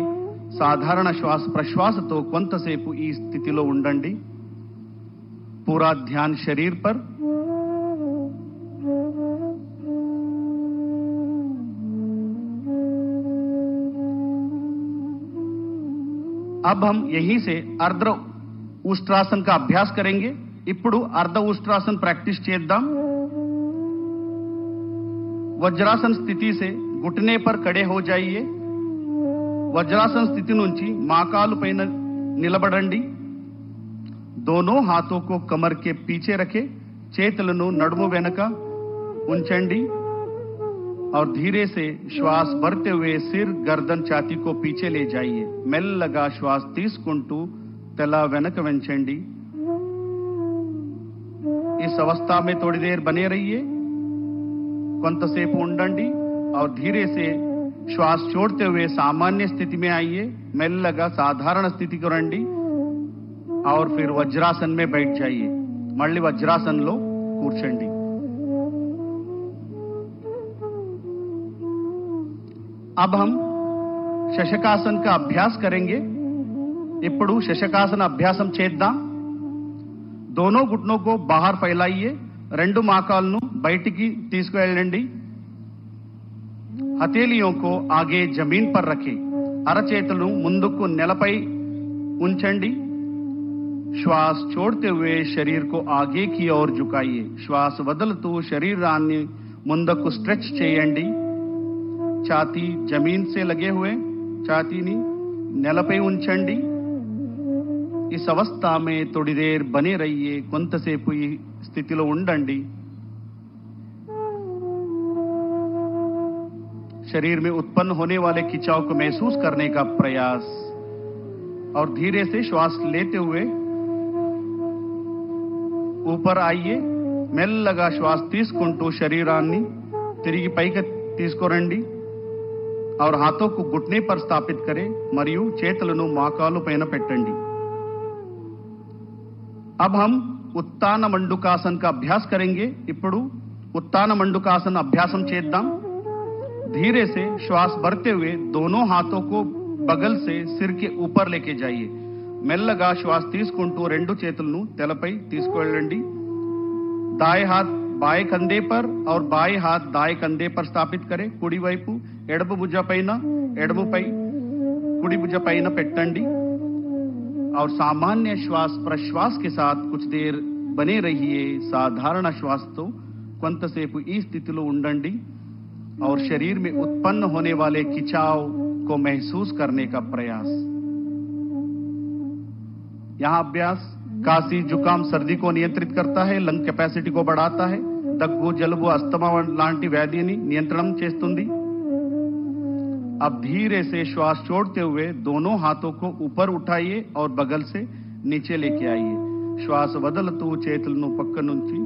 సాధారణ శ్వాస ప్రశ్వాసతో కొంతసేపు ఈ స్థితిలో ఉండండి. पूरा ध्यान शरीर पर. अब हम यहीं से अर्ध उष्ट्रासन का अभ्यास करेंगे. ఇప్పుడు अर्ध उष्ट्रासन प्रैक्टिस చేద్దాం. वज्रासन स्थिति से घुटने पर खड़े हो जाइए. वज्रासन स्थिति నుంచి మోకాలు పైన నిలబడండి. दोनों हाथों को कमर के पीछे रखें. చేతులను నడుము వెనక ఉంచండి और धीरे से श्वास भरते हुए सिर, गर्दन, छाती को पीछे ले जाइए. మెల్లగా श्वास తీసుకుంటూ తల వెనక వంచండి. इस अवस्था में थोड़ी देर बने रहिए. కొంతసేపు ఉండండి और धीरे से श्वास छोड़ते हुए सामान्य स्थिति में आइए. మెల్లగా సాధారణ స్థితికి రండి और फिर वज्रासन में बैठ जाइए. మళ్ళీ వజ్రాసనంలో కూర్చోండి. अब हम శశకాసన్ का अभ्यास करेंगे। ఇప్పుడు శశకాసన అభ్యాసం చేద్దాం। दोनों घुटनों को बाहर फैलाइए, రెండు మోకాళ్ళను బయటికి తీసుకువెళ్ళండి। हथेलियों को आगे जमीन पर रखें, అరచేతులను ముందుకు నేలపై ఉంచండి। श्वास छोड़ते हुए शरीर को आगे की ओर झुकाइए। श्वास వదులుతూ శరీరాన్ని ముందుకు స్ట్రెచ్ చేయండి। छाती जमीन से लगे हुए, छातीని నేలపై ఉంచండి। इस अवस्था में थोड़ी देर बने रहिए, కొంతసేపు ఈ స్థితిలో ఉండండి। शरीर में उत्पन्न होने वाले खिंचाव को महसूस करने का प्रयास और धीरे से श्वास लेते हुए ऊपर आइए। మెల్లగా శ్వాస తీసుకుంటూ శరీరాన్ని తిరిగి పైకి తీసుకురండి। और हाथों को घुटने पर स्थापित करें మరియు చేతులను మోకాలు పైన పెట్టండి। अब हम उत्तान मंडूकासन का अभ्यास करेंगे। ఇప్పుడు उत्तान मंडूकासन अभ्यासम చేద్దాం। धीरे से श्वास भरते हुए दोनों हाथों को बगल से सिर के ऊपर लेके जाइए। మెల్లగా శ్వాస తీసుకుంటూ రెండు చేతులను తలపై తీసుకువెళ్ళండి। दाएं हाथ बाएं कंधे पर और बाएं हाथ दाएं कंधे पर स्थापित करें। కుడి వైపు ఎడమ భుజ పైన ఎడమపై కుడి భుజ పైన పెట్టండి। और सामान्य श्वास प्रश्वास के साथ कुछ देर बने रहिए। साधारण श्वास तो కొంతసేపు ఈ స్థితిలో ఉండండి और शरीर में उत्पन्न होने वाले खिंचाव को महसूस करने का प्रयास। यहां अभ्यास काशी जुकाम सर्दी को नियंत्रित करता है, లంగ్ కెపాసిటీ को बढ़ाता है, దగ్గు జలుబు అస్తమా లాంటి వ్యాధిని నియంత్రణం చేస్తుంది। अब धीरे से श्वास छोड़ते हुए दोनों हाथों को ऊपर उठाइए और बगल से नीचे लेके आइए। श्वास వదులుతూ చేతులను పక్క నుంచి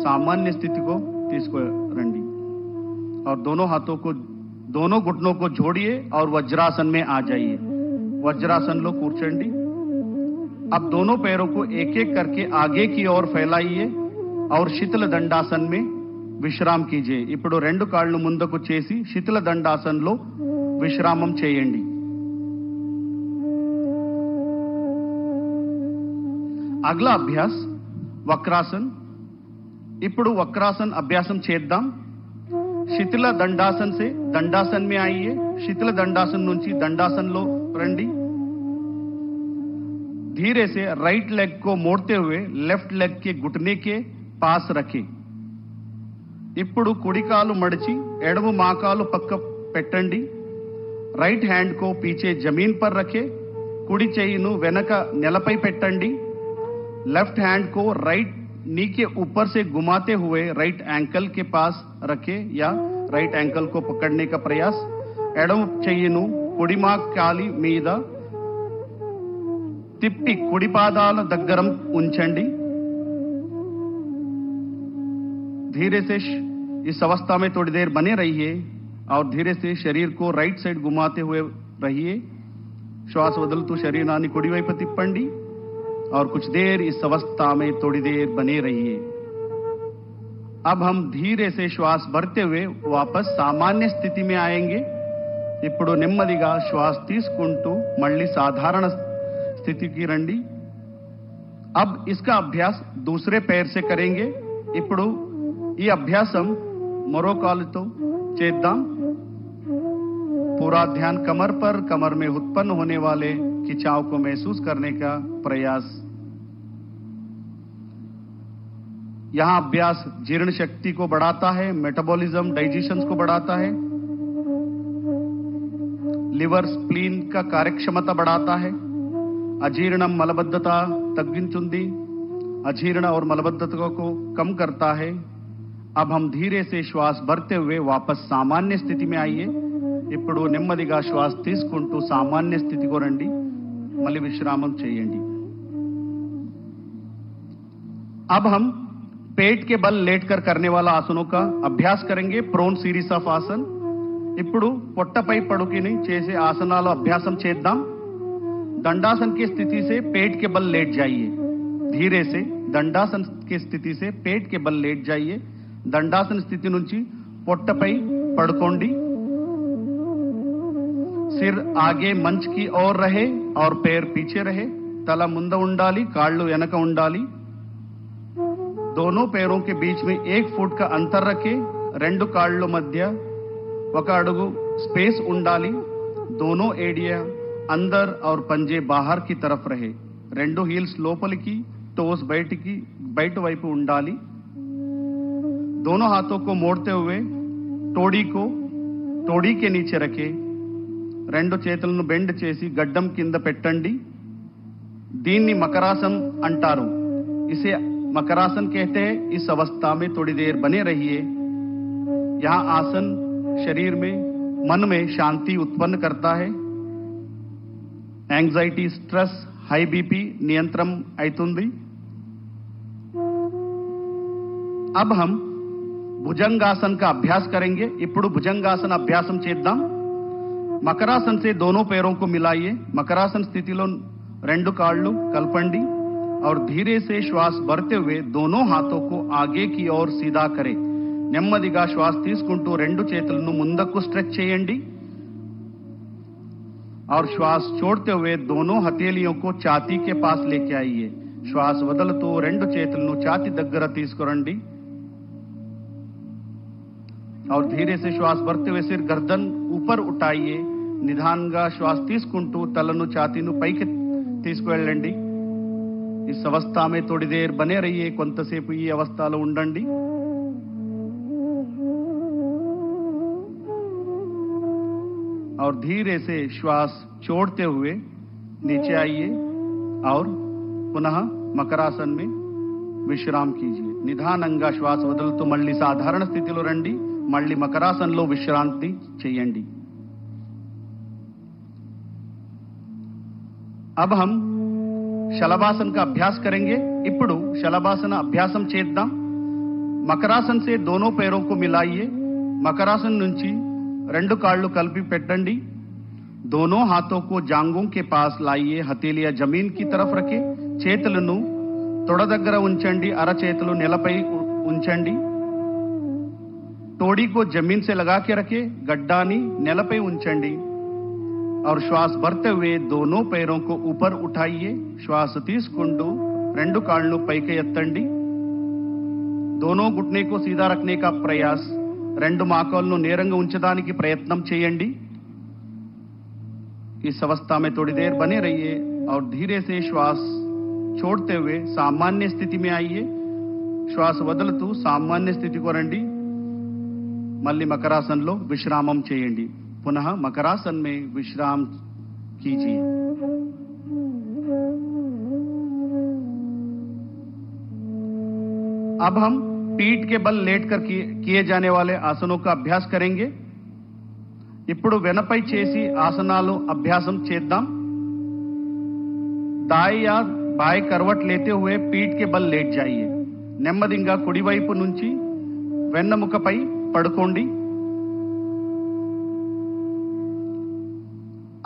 सामान्य स्थिति को తీసుకురండి और दोनों हाथों को दोनों घुटनों को जोड़िए और वज्रासन में आ जाइए। वज्रासन लो కూర్చోండి। अब दोनों पैरों को एक एक करके आगे की ओर फैलाइए और शीतल दंडासन में విశ్రామం कीजिए। ఇప్పుడు రెండు కాళ్ళు ముందుకు చేసి శీతల దండాసనలో విశ్రామం చేయండి। అగలా అభ్యాస్ వక్రాసన్। ఇప్పుడు వక్రాసన్ అభ్యాసం చేద్దాం। శీతల దండాసన్ से दंडासन में आइए। శీతల దండాసన్ నుంచి దండాసనలో రండి। धीरे से राइट लेग को मोड़ते हुए लेफ्ट लेग के घुटने के पास रखें। ఇప్పుడు కుడి కాలు మడిచి ఎడమ మోకాలు పక్క పెట్టండి। राइट हैंड को पीछे जमीन पर रखें। కుడి చేయిను వెనక నేలపై పెట్టండి। लेफ्ट हैंड को राइट नी के ऊपर से घुमाते हुए राइट एंकल के पास रखें या राइट एंकल को पकड़ने का प्रयास। ఎడమ చెయ్యిను కుడి మోకాలి మీద తిప్పి కుడి పాదాల దగ్గర ఉంచండి। धीरे से इस अवस्था में थोड़ी देर बने रहिए और धीरे से शरीर को राइट साइड घुमाते हुए रहिए। श्वास వదులుతూ శరీరాన్ని కుడివైపు తిప్పండి और कुछ देर इस अवस्था में थोड़ी देर बने रहिए। अब हम धीरे से श्वास भरते हुए वापस सामान्य स्थिति में आएंगे। ఇప్పుడు నెమ్మదిగా శ్వాస తీసుకుంటూ మళ్ళీ సాధారణ స్థితికి రండి। अब इसका अभ्यास दूसरे पैर से करेंगे। ఇప్పుడు ఈ అభ్యాసం మరో కాలుతో చేద్దాం। पूरा ध्यान कमर पर, कमर में उत्पन्न होने वाले खिंचाव को महसूस करने का प्रयास। यहां अभ्यास जीर्ण शक्ति को बढ़ाता है, मेटाबॉलिज्म डाइजेशन को बढ़ाता है, लिवर स्प्लीन का कार्यक्षमता बढ़ाता है, अजीर्णम मलबद्धता तग्गिंचुंदी, अजीर्ण और मलबद्धता को कम करता है। अब हम धीरे से श्वास भरते हुए वापस सामान्य स्थिति में आइए। ఇప్పుడు నెమ్మదిగా శ్వాస తీసుకుంటూ సామాన్య స్థితికి రండి। మళ్ళీ విశ్రామం చేయండి। अब हम पेट के बल लेटकर करने वाला आसनों का अभ्यास करेंगे। प्रोन सीरीज ऑफ आसन। ఇప్పుడు పొట్టపై పడుకుని చేసే ఆసనాల అభ్యాసం చేద్దాం। दंडासन की स्थिति से पेट के बल लेट जाइए। धीरे से दंडासन की स्थिति से पेट के बल लेट जाइए। दंडासन स्थिति నుంచి పొట్టపై పడుకోండి। सिर आगे मंच की ओर रहे और पैर पीछे रहे. तला ముంద ఉండాలి, కాళ్ళు వెనక ఉండాలి. दोनों पैरों के बीच में 1 फुट का अंतर रखे. రెండు కాళ్ళ మధ్య 1 అడుగు स्पेस ఉండాలి. दोनों एडिया अंदर और पंजे बाहर की तरफ रहे. రెండు హీల్స్ లోపలికి, टोस బయట వైపు ఉండాలి. दोनों हाथों को मोड़ते हुए तोड़ी के नीचे रखे. రెండు చేతులను బెండ్ చేసి గడ్డం కింద పెట్టండి. దీన్ని మకరాసన్ అంటారు. इसे मकरासन कहते हैं. इस अवस्था में थोड़ी देर बने रहिए. यहां आसन शरीर में, मन में शांति उत्पन्न करता है. एंग्जाइटी, स्ट्रेस, हाई बीपी नियंत्रण అవుతుంది. अब हम भुजंगासन का अभ्यास करेंगे. ఇప్పుడు భుజంగాసన అభ్యాసం చేద్దాం. మకరాసన్ से दोनों पैरों को मिलाइए. మకరాసన్ స్థితిలో రెండు కాళ్ళు కలపండి और धीरे से श्वास भरते हुए दोनों हाथों को आगे की ओर सीधा करें. నెమ్మదిగా శ్వాస తీసుకుంటూ రెండు చేతులను ముందుకు స్ట్రెచ్ చేయండి और श्वास छोड़ते हुए दोनों हथेलियों को छाती के पास लेके आइए. श्वास వదులుతూ రెండు చేతులను ఛాతీ దగ్గర తీసుకురండి और धीरे से श्वास भरते हुए सिर गर्दन ऊपर उठाइए. నిదానంగా శ్వాస తీసుకుంటూ తలను ఛాతీను పైకి తీసుకువెళ్ళండి. इस अवस्था में थोड़ी देर बने रहिए. కొంతసేపు ఈ అవస్థలో ఉండండి. और धीरे से श्वास छोड़ते हुए नीचे आइए और पुनः मकरासन में विश्राम कीजिए. నిదానంగా శ్వాస వదులుతూ మళ్ళీ సాధారణ స్థితిలో రండి. మళ్ళీ మకరాసన్లో విశ్రాంతి చేయండి. अब हम శలభాసన का अभ्यास करेंगे. ఇప్పుడు శలభాసన అభ్యాసం చేద్దాం. మకరాసన్ से दोनों पैरों को मिलाइए. మకరాసన్ నుంచి రెండు కాళ్ళు కలిపి పెట్టండి. दोनों हाथों को जांघों के पास लाइए. हथेलियां जमीन की तरफ रखे. చేతులను తొడ దగ్గర ఉంచండి. అరచేతులు నేలపై ఉంచండి. तोड़ी को जमीन से लगा के रखे. गड्डानी నేలపై ఉంచండి और श्वास भरते हुए दोनों पैरों को ऊपर उठाइए. श्वास తీసుకుంటూ రెండు కాళ్ళు పైకి ఎత్తండి. दोनों घुटने को सीधा रखने का प्रयास. రెండు మోకాళ్ళను నేరంగా ఉంచడానికి ప్రయత్నం చేయండి. इस अवस्था में थोड़ी देर बने रहिए और धीरे से श्वास छोड़ते हुए सामान्य स्थिति में आइए. श्वास వదులుతూ సామాన్య స్థితికి రండి. మళ్ళీ మకరాసన్లో విశ్రామం చేయండి. पुनः मकरासन में विश्राम कीजिए. अब हम पीठ के बल लेटकर किए जाने वाले आसनों का अभ्यास करेंगे. ఇప్పుడు వెనపై చేసి ఆసనాలు అభ్యాసం చేద్దాం. दाएं या बाएं करवट लेते हुए पीठ के बल लेट जाइए. నెమ్మదిగా కుడివైపు నుంచి వెన్నెముకపై పడుకోండి.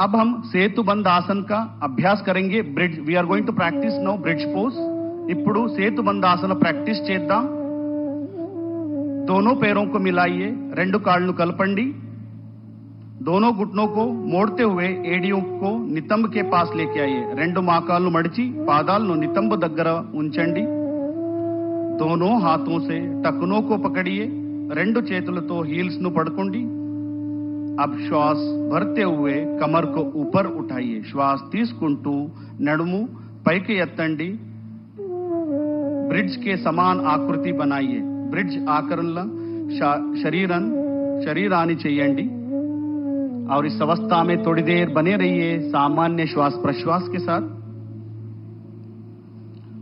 अब हम సేతుబంధ ఆసన का अभ्यास करेंगे. Bridge we are going to practice now bridge pose. ఇప్పుడు సేతుబంధ ఆసన ప్రాక్టీస్ చేద్దాం. दोनों पैरों को मिलाइए. రెండు కాళ్ళను కలపండి. दोनों घुटनों को मोड़ते हुए एडियों को नितंब के पास लेके आइए. రెండు మోకాళ్ళను మడిచి పాదాలను నితంబ దగ్గర ఉంచండి. दोनों हाथों से टखनों को पकड़िए. రెండు చేతులతో హీల్స్ ను పట్టుకోండి. अब श्वास भरते हुए कमर को ऊपर उठाइए. श्वास తీసుకుంటూ నడుము పైకి ఎత్తండి. ब्रिज के समान आकृति बनाइए. ब्रिज आकरण शरीरानी చేయండి. और इस अवस्था में थोड़ी देर बने रहिए सामान्य श्वास प्रश्वास के साथ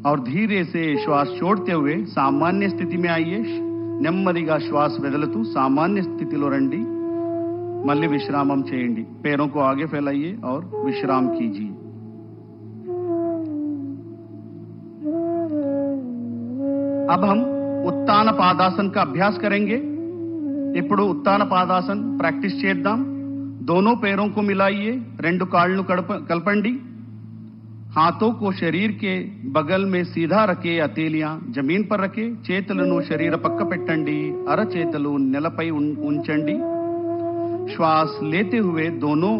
और धीरे से श्वास छोड़ते हुए सामान्य स्थिति में आइए. నెమ్మదిగా श्वास వదులుతూ सामान्य स्थितिలో రండి. మళ్ళీ విశ్రామం చేయండి. पैरों को आगे फैलाइए और विश्राम कीजिए. अब हम उत्तान पादासन का अभ्यास करेंगे. ఇప్పుడు उत्तान पादासन प्रैक्टिस చేద్దాం. दोनों पैरों को मिलाइए. రెండు కాళ్ళను కలపండి. हाथों को शरीर के बगल में सीधा रखे. हथेलियां जमीन पर रखे. చేతులను శరీర పక్క పెట్టండి. అరచేతులు నేలపై ఉంచండి. श्वास लेते हुए दोनों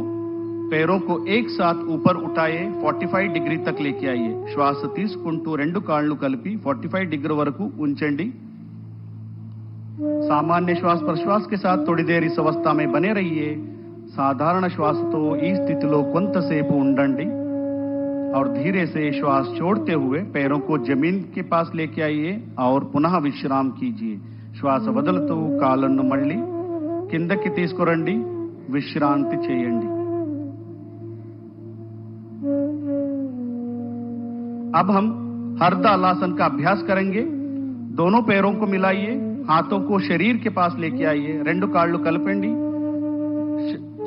पैरों को एक साथ ऊपर उठाए 45 डिग्री तक लेके आइए श्वास తీసుకుంటూ రెండు కాళ్ళు కలిపి 45 डिग्री వరకు ఉంచండి सामान्य श्वास प्रश्वास के साथ थोड़ी देर इस अवस्था में बने रहिए साधारण श्वास तो ఈ స్థితిలో కొంతసేపు ఉండండి और धीरे से श्वास छोड़ते हुए पैरों को जमीन के पास लेके आइए और पुनः विश्राम कीजिए श्वास వదులుతూ కాళ్ళను మళ్ళీ కిందకి తీసుకురండి విశ్రాంతి చేయండి अब हम हरदालासन का अभ्यास करेंगे दोनों पैरों को मिलाइए हाथों को शरीर के पास लेके आइए రెండు కాళ్ళు కలపండి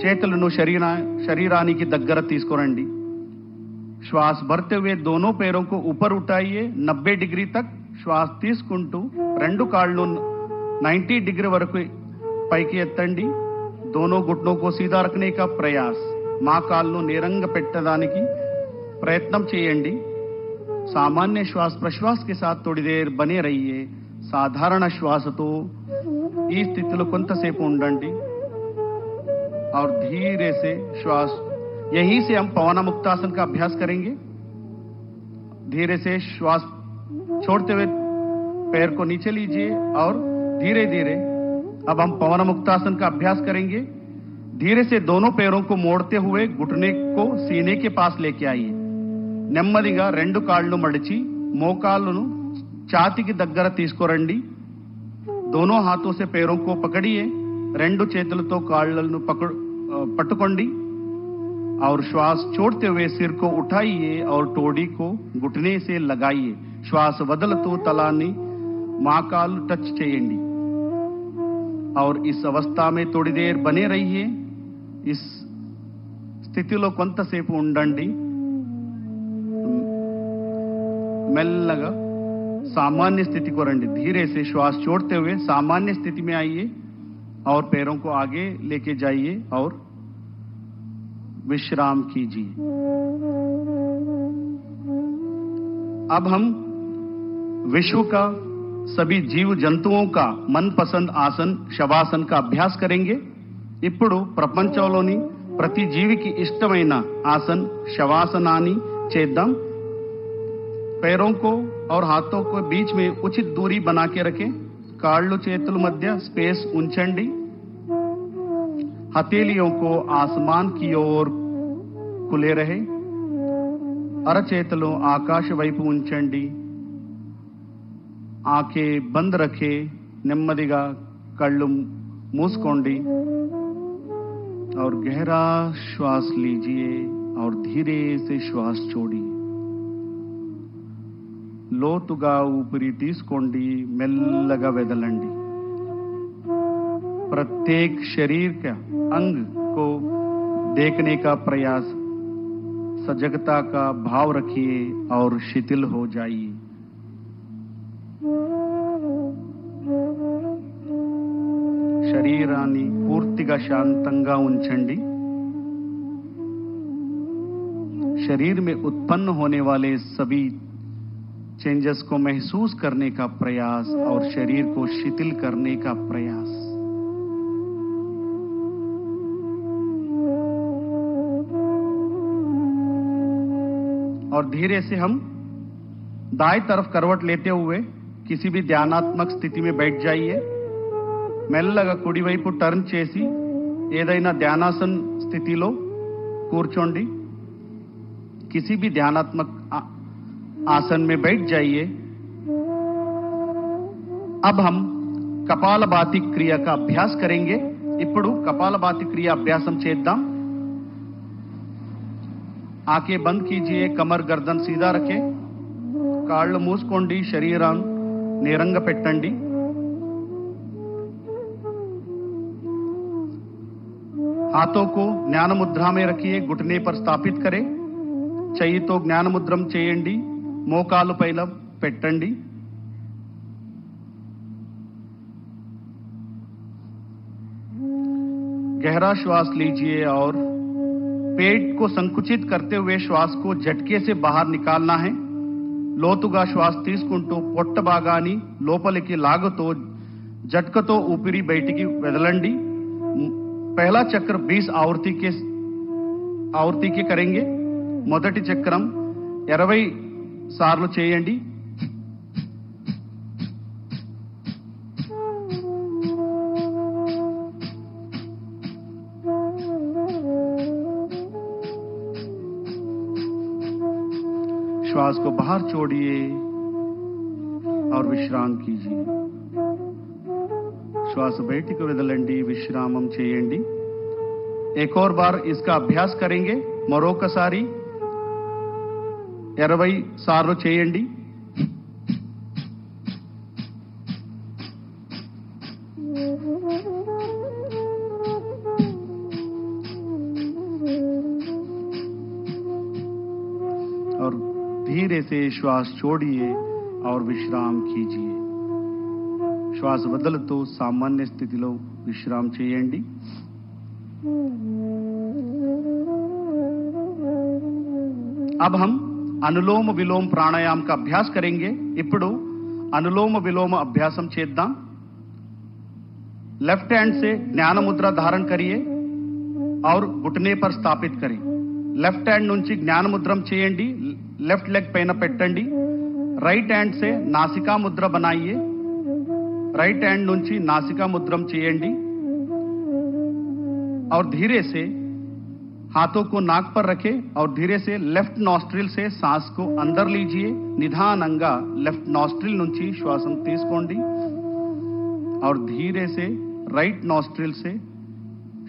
చేతులను శరీరానికి దగ్గర తీసుకురండి श्वास भरते हुए दोनों पैरों को ऊपर उठाइए 90 डिग्री तक श्वास తీసుకుంటూ రెండు కాళ్ళు 90 डिग्री వరకు పైకి ఎత్తండి दोनों घुटनों को सीधा रखने का प्रयास మా కాళ్ళను నేరంగా పెట్టడానికి ప్రయత్నం చేయండి सामान्य श्वास प्रश्वास के साथ थोड़ी देर बने रहिए साधारण श्वास तो ఈ స్థితిలో కొంతసేపు ఉండండి और धीरे से श्वास यहीं से हम पवन मुक्तासन का अभ्यास करेंगे धीरे से श्वास छोड़ते हुए पैर को नीचे लीजिए और धीरे धीरे अब हम पवन मुक्तासन का अभ्यास करेंगे धीरे से दोनों पैरों को मोड़ते हुए घुटने को सीने के पास लेके आइए నెమ్మదిగా రెండు కాళ్ళు మడిచి మోకాళ్ళను ఛాతీకి దగ్గర తీసుకురండి दोनों हाथों से पैरों को पकड़िए రెండు చేతులతో కాళ్ళను పట్టుకోండి और श्वास छोड़ते हुए सिर को उठाइए और टोड़ी को घुटने से लगाइए श्वास వదులుతూ తలాన్ని మోకాలు టచ్ చేయండి और इस अवस्था में थोड़ी देर बने रहिए इस స్థితిలో కొంతసేపు ఉండండి मेल्लगा सामान्य स्थिति को रणडी धीरे से श्वास छोड़ते हुए सामान्य स्थिति में आइए और पैरों को आगे लेके जाइए और विश्राम कीजिए अब हम विश्व का सभी जीव जंतुओं का मनपसंद आसन शवासन का अभ्यास करेंगे ఇప్పుడు ప్రపంచంలోని ప్రతి జీవికి ఇష్టమైన ఆసన్ శవాసనాన్ని చేద్దాం पैरों को और हाथों को बीच में उचित दूरी बना के रखें కాళ్ళు చేతుల మధ్య स्पेस ఉంచండి हथेलियों को आसमान की ओर खुले रहे అరచేతులు ఆకాశ వైపు ఉంచండి आंखें बंद रखे నెమ్మదిగా కళ్ళు మూసుకోండి और गहरा श्वास लीजिए और धीरे से श्वास छोड़िए లోతుగా ఊపిరి తీసుకోండి మెల్లగా వదలండి प्रत्येक शरीर का अंग को देखने का प्रयास सजगता का भाव रखिए और शिथिल हो जाइए శరీరాన్ని పూర్తిగా శాంతంగా ఉంచండి शरीर में उत्पन्न होने वाले सभी चेंजेस को महसूस करने का प्रयास और शरीर को शिथिल करने का प्रयास और धीरे से हम दाएं तरफ करवट लेते हुए किसी भी ध्यानात्मक स्थिति में बैठ जाइए మెల్లగా కుడి వైపు టర్న్ చేసి ఏదైనా ధ్యానాసన స్థితిలో కూర్చోండి किसी भी ध्यानात्मक आसन में बैठ जाइए अब हम कपालभाति क्रिया का अभ्यास करेंगे ఇప్పుడు कपालभाति क्रिया अभ्यासम చేద్దాం आंखें बंद कीजिए कमर गर्दन सीधा रखें కాళ్ళు మూసుకోండి శరీరం నేరంగా పెట్టండి हाथों को ज्ञान मुद्रा में रखिए घुटने पर स्थापित करें చెయ్యితో జ్ఞాన ముద్రం చేయండి మోకాలు పైన పెట్టండి गहरा श्वास लीजिए और पेट को संकुचित करते हुए श्वास को झटके से बाहर निकालना है లోతుగా శ్వాస తీసుకుంటూ పొట్ట భాగాన్ని లోపలికి లాగుతూ झटकतो ऊपरी బయటికి వదలండి पहला चक्र 20 आवृत्ति के ఆవర్తికి కరెంగే మొదటి చక్రం 20 సార్లు చేయండి. श्वास को बाहर छोड़िए और विश्राम कीजिए. श्वास బయటికి వదలండి, విశ్రామం చేయండి. एक और बार इसका अभ्यास करेंगे. మరొకసారి 20 సార్లు చేయండి. और धीरे से श्वास छोड़िए और विश्राम कीजिए. श्वास వదులుతూ సామాన్య స్థితిలో విశ్రామ చేయండి. अब हम अनुलोम विलोम प्राणायाम का अभ्यास करेंगे. ఇప్పుడు अनुलोम विलोम अभ्यासम చేద్దాం. लेफ्ट हैंड से ज्ञान मुद्रा धारण करिए और घुटने पर स्थापित करें. लेफ्ट हैंड నుంచి జ్ఞాన ముద్రం చేయండి. लेफ्ट लेग పైన పెట్టండి. राइट हैंड से नासिका मुद्रा बनाइए. राइट हैंड నుంచి नासिका मुद्रम చేయండి और धीरे से हाथों को नाक पर रखें और धीरे से लेफ्ट नॉस्ट्रिल से सांस को अंदर लीजिए. निधानंगा लेफ्ट नॉस्ट्रिल నుంచి శ్వాసం తీసుకోండి और धीरे से राइट नॉस्ट्रिल से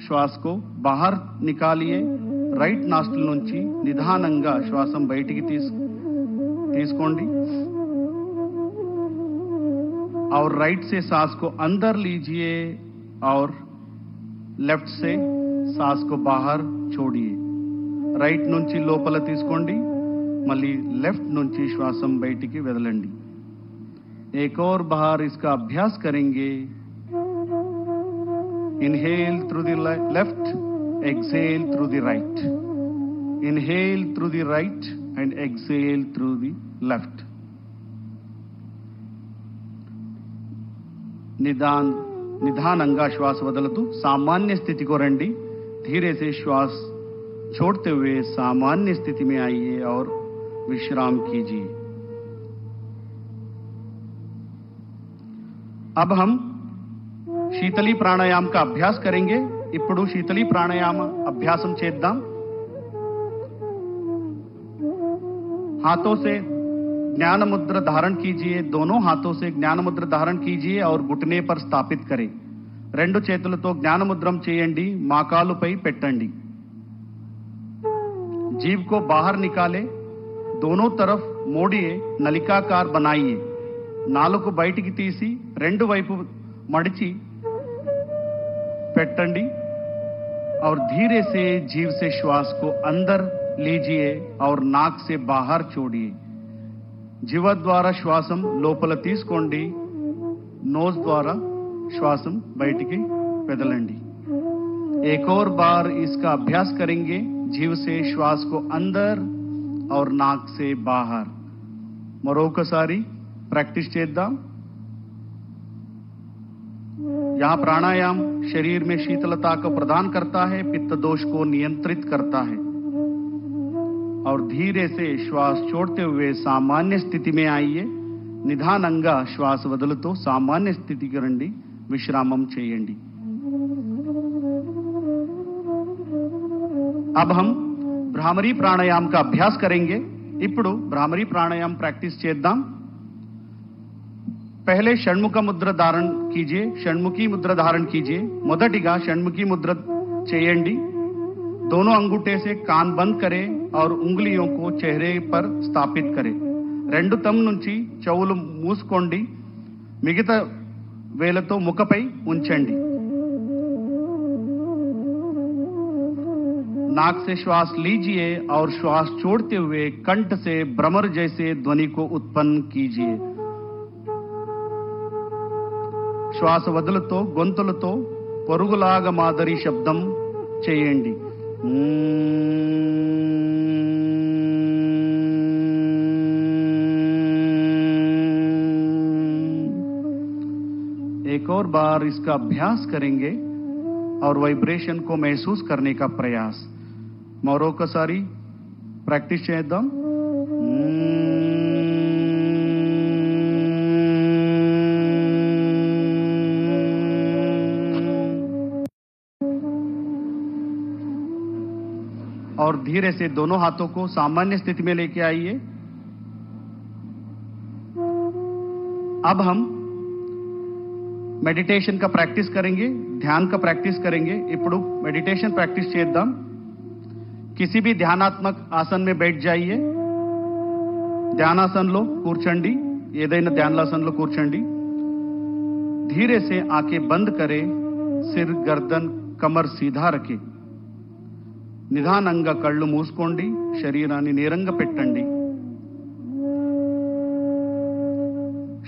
श्वास को बाहर निकालिए. राइट नॉस्ट्रिल నుంచి నిదానంగా శ్వాసం బయటికి తీసుకోండి और राइट से सांस को अंदर लीजिए और लेफ्ट से सांस को बाहर छोड़िए. राइट నుంచి లోపల తీసుకోండి, మళ్ళీ लेफ्ट నుంచి శ్వాసం బయటికి వదలండి. एक और बार इसका अभ्यास करेंगे. Inhale through the left, exhale through the right. Inhale through the right and exhale through the left. निधानंगा श्वास वदलतू सामान्य स्थिति को रंडी. धीरे से श्वास छोड़ते हुए सामान्य स्थिति में आइए और विश्राम कीजिए. अब हम शीतली प्राणायाम का अभ्यास करेंगे. ఇప్పుడు शीतली प्राणायाम अभ्यासम చేద్దాం. हाथों से ज्ञान मुद्रा धारण कीजिए. दोनों हाथों से ज्ञान मुद्रा धारण कीजिए और घुटने पर स्थापित करें. రెండు చేతులతో జ్ఞాన ముద్రం చేయండి, మోకాలుపై పెట్టండి. जीभ को बाहर निकाले, दोनों तरफ मोड़िए, नलिकाकार बनाइए. నాలుక బయటికి తీసి రెండు వైపు మడిచి పెట్టండి और धीरे से जीभ से श्वास को अंदर लीजिए और नाक से बाहर छोड़िए. जीव द्वारा श्वासम लोपल తీసుకోండి, नोज द्वारा श्वासम బయటికి వదలండి. एक और बार इसका अभ्यास करेंगे. जीव से श्वास को अंदर और नाक से बाहर. మరొకసారి प्रैक्टिस చేద్దాం. यहां प्राणायाम शरीर में शीतलता को प्रदान करता है, पित्त दोष को नियंत्रित करता है और धीरे से श्वास छोड़ते हुए सामान्य स्थिति में आइए. निधानंगा श्वास వదులుతూ सामान्य स्थितिకి రండి, విశ్రామం చేయండి. अब हम भ्रामरी प्राणायाम का अभ्यास करेंगे. ఇప్పుడు भ्रामरी प्राणायाम प्रैक्टिस చేద్దాం. पहले षण्मुख मुद्रा धारण कीजिए. षण्मुखी मुद्रा धारण कीजिए. మొదటిగా షణ్ముఖి ముద్ర చేయండి. दोनों अंगूठे से कान बंद करें और उंगलियों को चेहरे पर स्थापित करें. రెండు తమ్ నుంచి చెవులు మూసుకోండి, మిగతా వేలతో ముఖపై ఉంచండి. नाक से श्वास लीजिए और श्वास छोड़ते हुए कंठ से भ्रमर जैसे ध्वनि को उत्पन्न कीजिए. శ్వాస వదులుతో గొంతులతో పరుగులాగా మాదిరి శబ్దం చేయండి. एक और बार इसका अभ्यास करेंगे और वाइब्रेशन को महसूस करने का प्रयास. మరొకసారి ప్రాక్టీస్ చేద్దాం. और धीरे से दोनों हाथों को सामान्य स्थिति में लेके आइए. अब हम మెడిటేషన్ का प्रैक्टिस करेंगे, ध्यान का प्रैक्टिस करेंगे. ఇప్పుడు మెడిటేషన్ ప్రాక్టీస్ చేద్దాం. किसी भी ध्यानात्मक आसन में बैठ जाइए. ध्यानासनలో కూర్చోండి, ఏదైనా ధ్యానాసనలో కూర్చోండి. धीरे से आंखें बंद करें, सिर गर्दन कमर सीधा रखें. నిదానంగా కళ్ళు మూసుకోండి, శరీరాన్ని నేరంగా పెట్టండి.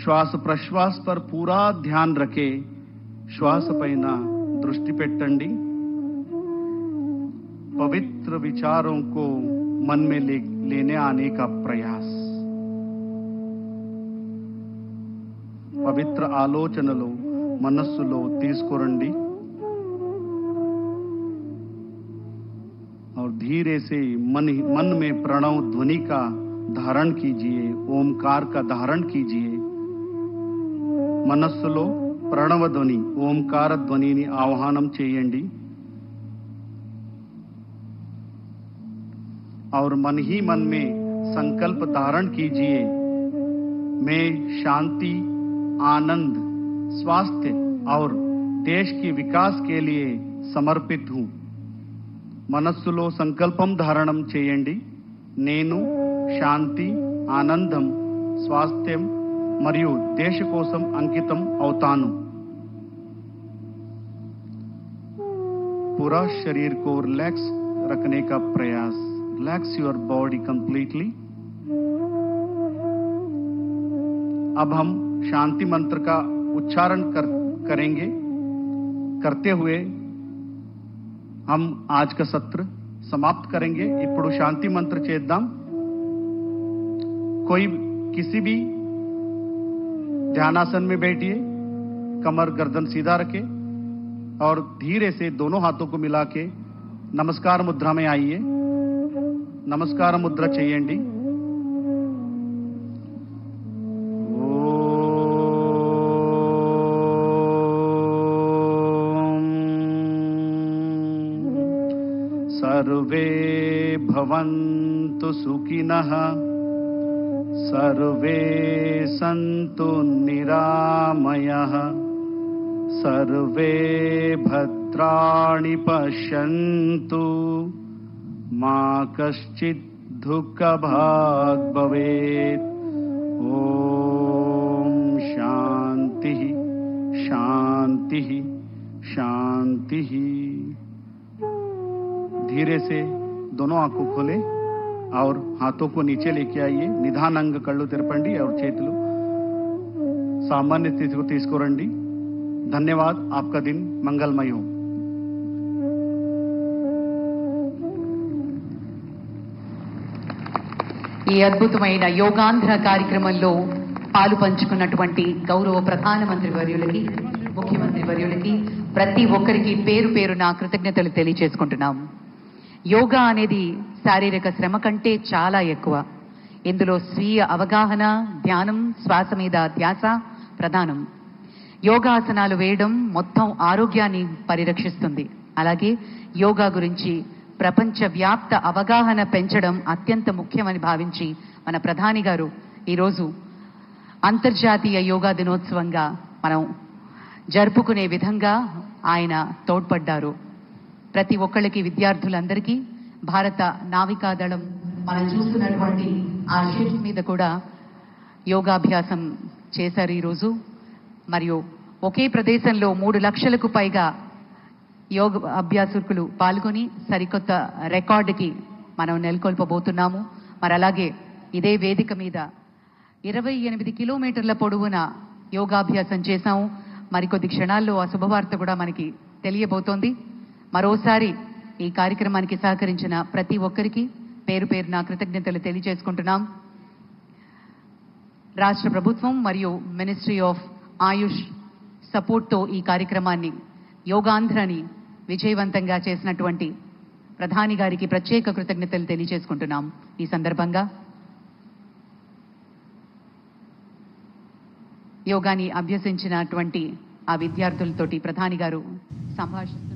श्वास प्रश्वास पर पूरा ध्यान रखे. श्वास पैन दृष्टि पेट्टंडी. पवित्र विचारों को मन में लेने आने का प्रयास. पवित्र आलोचनलो मनस्सुलो तीसुकोरंडी. और धीरे से मन में प्रणव ध्वनि का धारण कीजिए, ओमकार का धारण कीजिए. మనస్సులో ప్రణవ ధ్వని, ఓంకార ధ్వనిని ఆహ్వానం చేయండి. और मन ही मन में संकल्प धारण कीजिए, मैं शांति, आनंद, स्वास्थ्य और देश के विकास के लिए समर्पित हूं. మనస్సులో సంకల్పం ధారణం చేయండి. నేను శాంతి, ఆనందం, స్వాస్థ్యం మరియు దేశ కోసం అంకితం అవుతాను. पूरा शरीर को रिलैक्स रखने का प्रयास. Relax your body completely. अब हम शांति मंत्र का उच्चारण करेंगे. करते हुए हम आज का सत्र समाप्त करेंगे. ఇప్పుడు శాంతి మంత్ర చేద్దాం. कोई किसी भी ध्यानासन में बैठिए, कमर गर्दन सीधा रखें और धीरे से दोनों हाथों को मिला के नमस्कार मुद्रा में आइए. नमस्कार मुद्रा చేయండి. सर्वे भवन्तु सुखिनः, सर्वे सन्तु निरामयः, सर्वे भद्राणि पश्यन्तु, मा कश्चित् दुःखभाग् भवेत्. ओम शांति शांति शांति. धीरे से दोनों आंखों खोले और हाथों को नीचे लेके आइए. నిదానంగ కళ్ళు తెరపండి और చేతులు सामान्य स्थिति को తీసుకురండి. धन्यवाद. आपका दिन मंगलमय हो. ఈ అద్భుతమైన యోగాంధ్ర కార్యక్రమంలో పాలు పంచుకున్నటువంటి గౌరవ ప్రధానమంత్రి వర్యులకి, ముఖ్యమంత్రి వర్యులకి, ప్రతి ఒక్కరికి పేరు పేరున కృతజ్ఞతలు తెలియజేసుకుంటున్నాం. యోగా అనేది శారీరక శ్రమ కంటే చాలా ఎక్కువ. ఇందులో స్వీయ అవగాహన, ధ్యానం, శ్వాస మీద ధ్యాస ప్రధానం. యోగాసనాలు వేయడం మొత్తం ఆరోగ్యాన్ని పరిరక్షిస్తుంది. అలాగే యోగా గురించి ప్రపంచవ్యాప్త అవగాహన పెంచడం అత్యంత ముఖ్యమని భావించి మన ప్రధాని గారు ఈరోజు అంతర్జాతీయ యోగా దినోత్సవంగా మనం జరుపుకునే విధంగా ఆయన తోడ్పడ్డారు. ప్రతి ఒక్కళ్ళకి, విద్యార్థులందరికీ భారత నావికాదళం మనం చూస్తున్నటువంటి ఆ షిప్ మీద కూడా యోగాభ్యాసం చేశారు ఈరోజు. మరియు ఒకే ప్రదేశంలో 3 లక్షలకు పైగా యోగ అభ్యాసకులు పాల్గొని సరికొత్త రికార్డుకి మనం నెలకొల్పబోతున్నాము. మరి అలాగే ఇదే వేదిక మీద 28 కిలోమీటర్ల పొడవున యోగాభ్యాసం చేశాము. మరికొద్ది క్షణాల్లో ఆ శుభవార్త కూడా మనకి తెలియబోతోంది. మరోసారి ఈ కార్యక్రమానికి సహకరించిన ప్రతి ఒక్కరికి పేరు పేరున కృతజ్ఞతలు తెలియజేసుకుంటున్నాం. రాష్ట్ర ప్రభుత్వం మరియు మినిస్ట్రీ ఆఫ్ ఆయుష్ సపోర్ట్తో ఈ కార్యక్రమాన్ని, యోగాంధ్రని విజయవంతంగా చేసినటువంటి ప్రధాని గారికి ప్రత్యేక కృతజ్ఞతలు తెలియజేసుకుంటున్నాం. ఈ సందర్భంగా యోగాని అభ్యసించినటువంటి ఆ విద్యార్థులతోటి ప్రధాని గారు సంభాషణ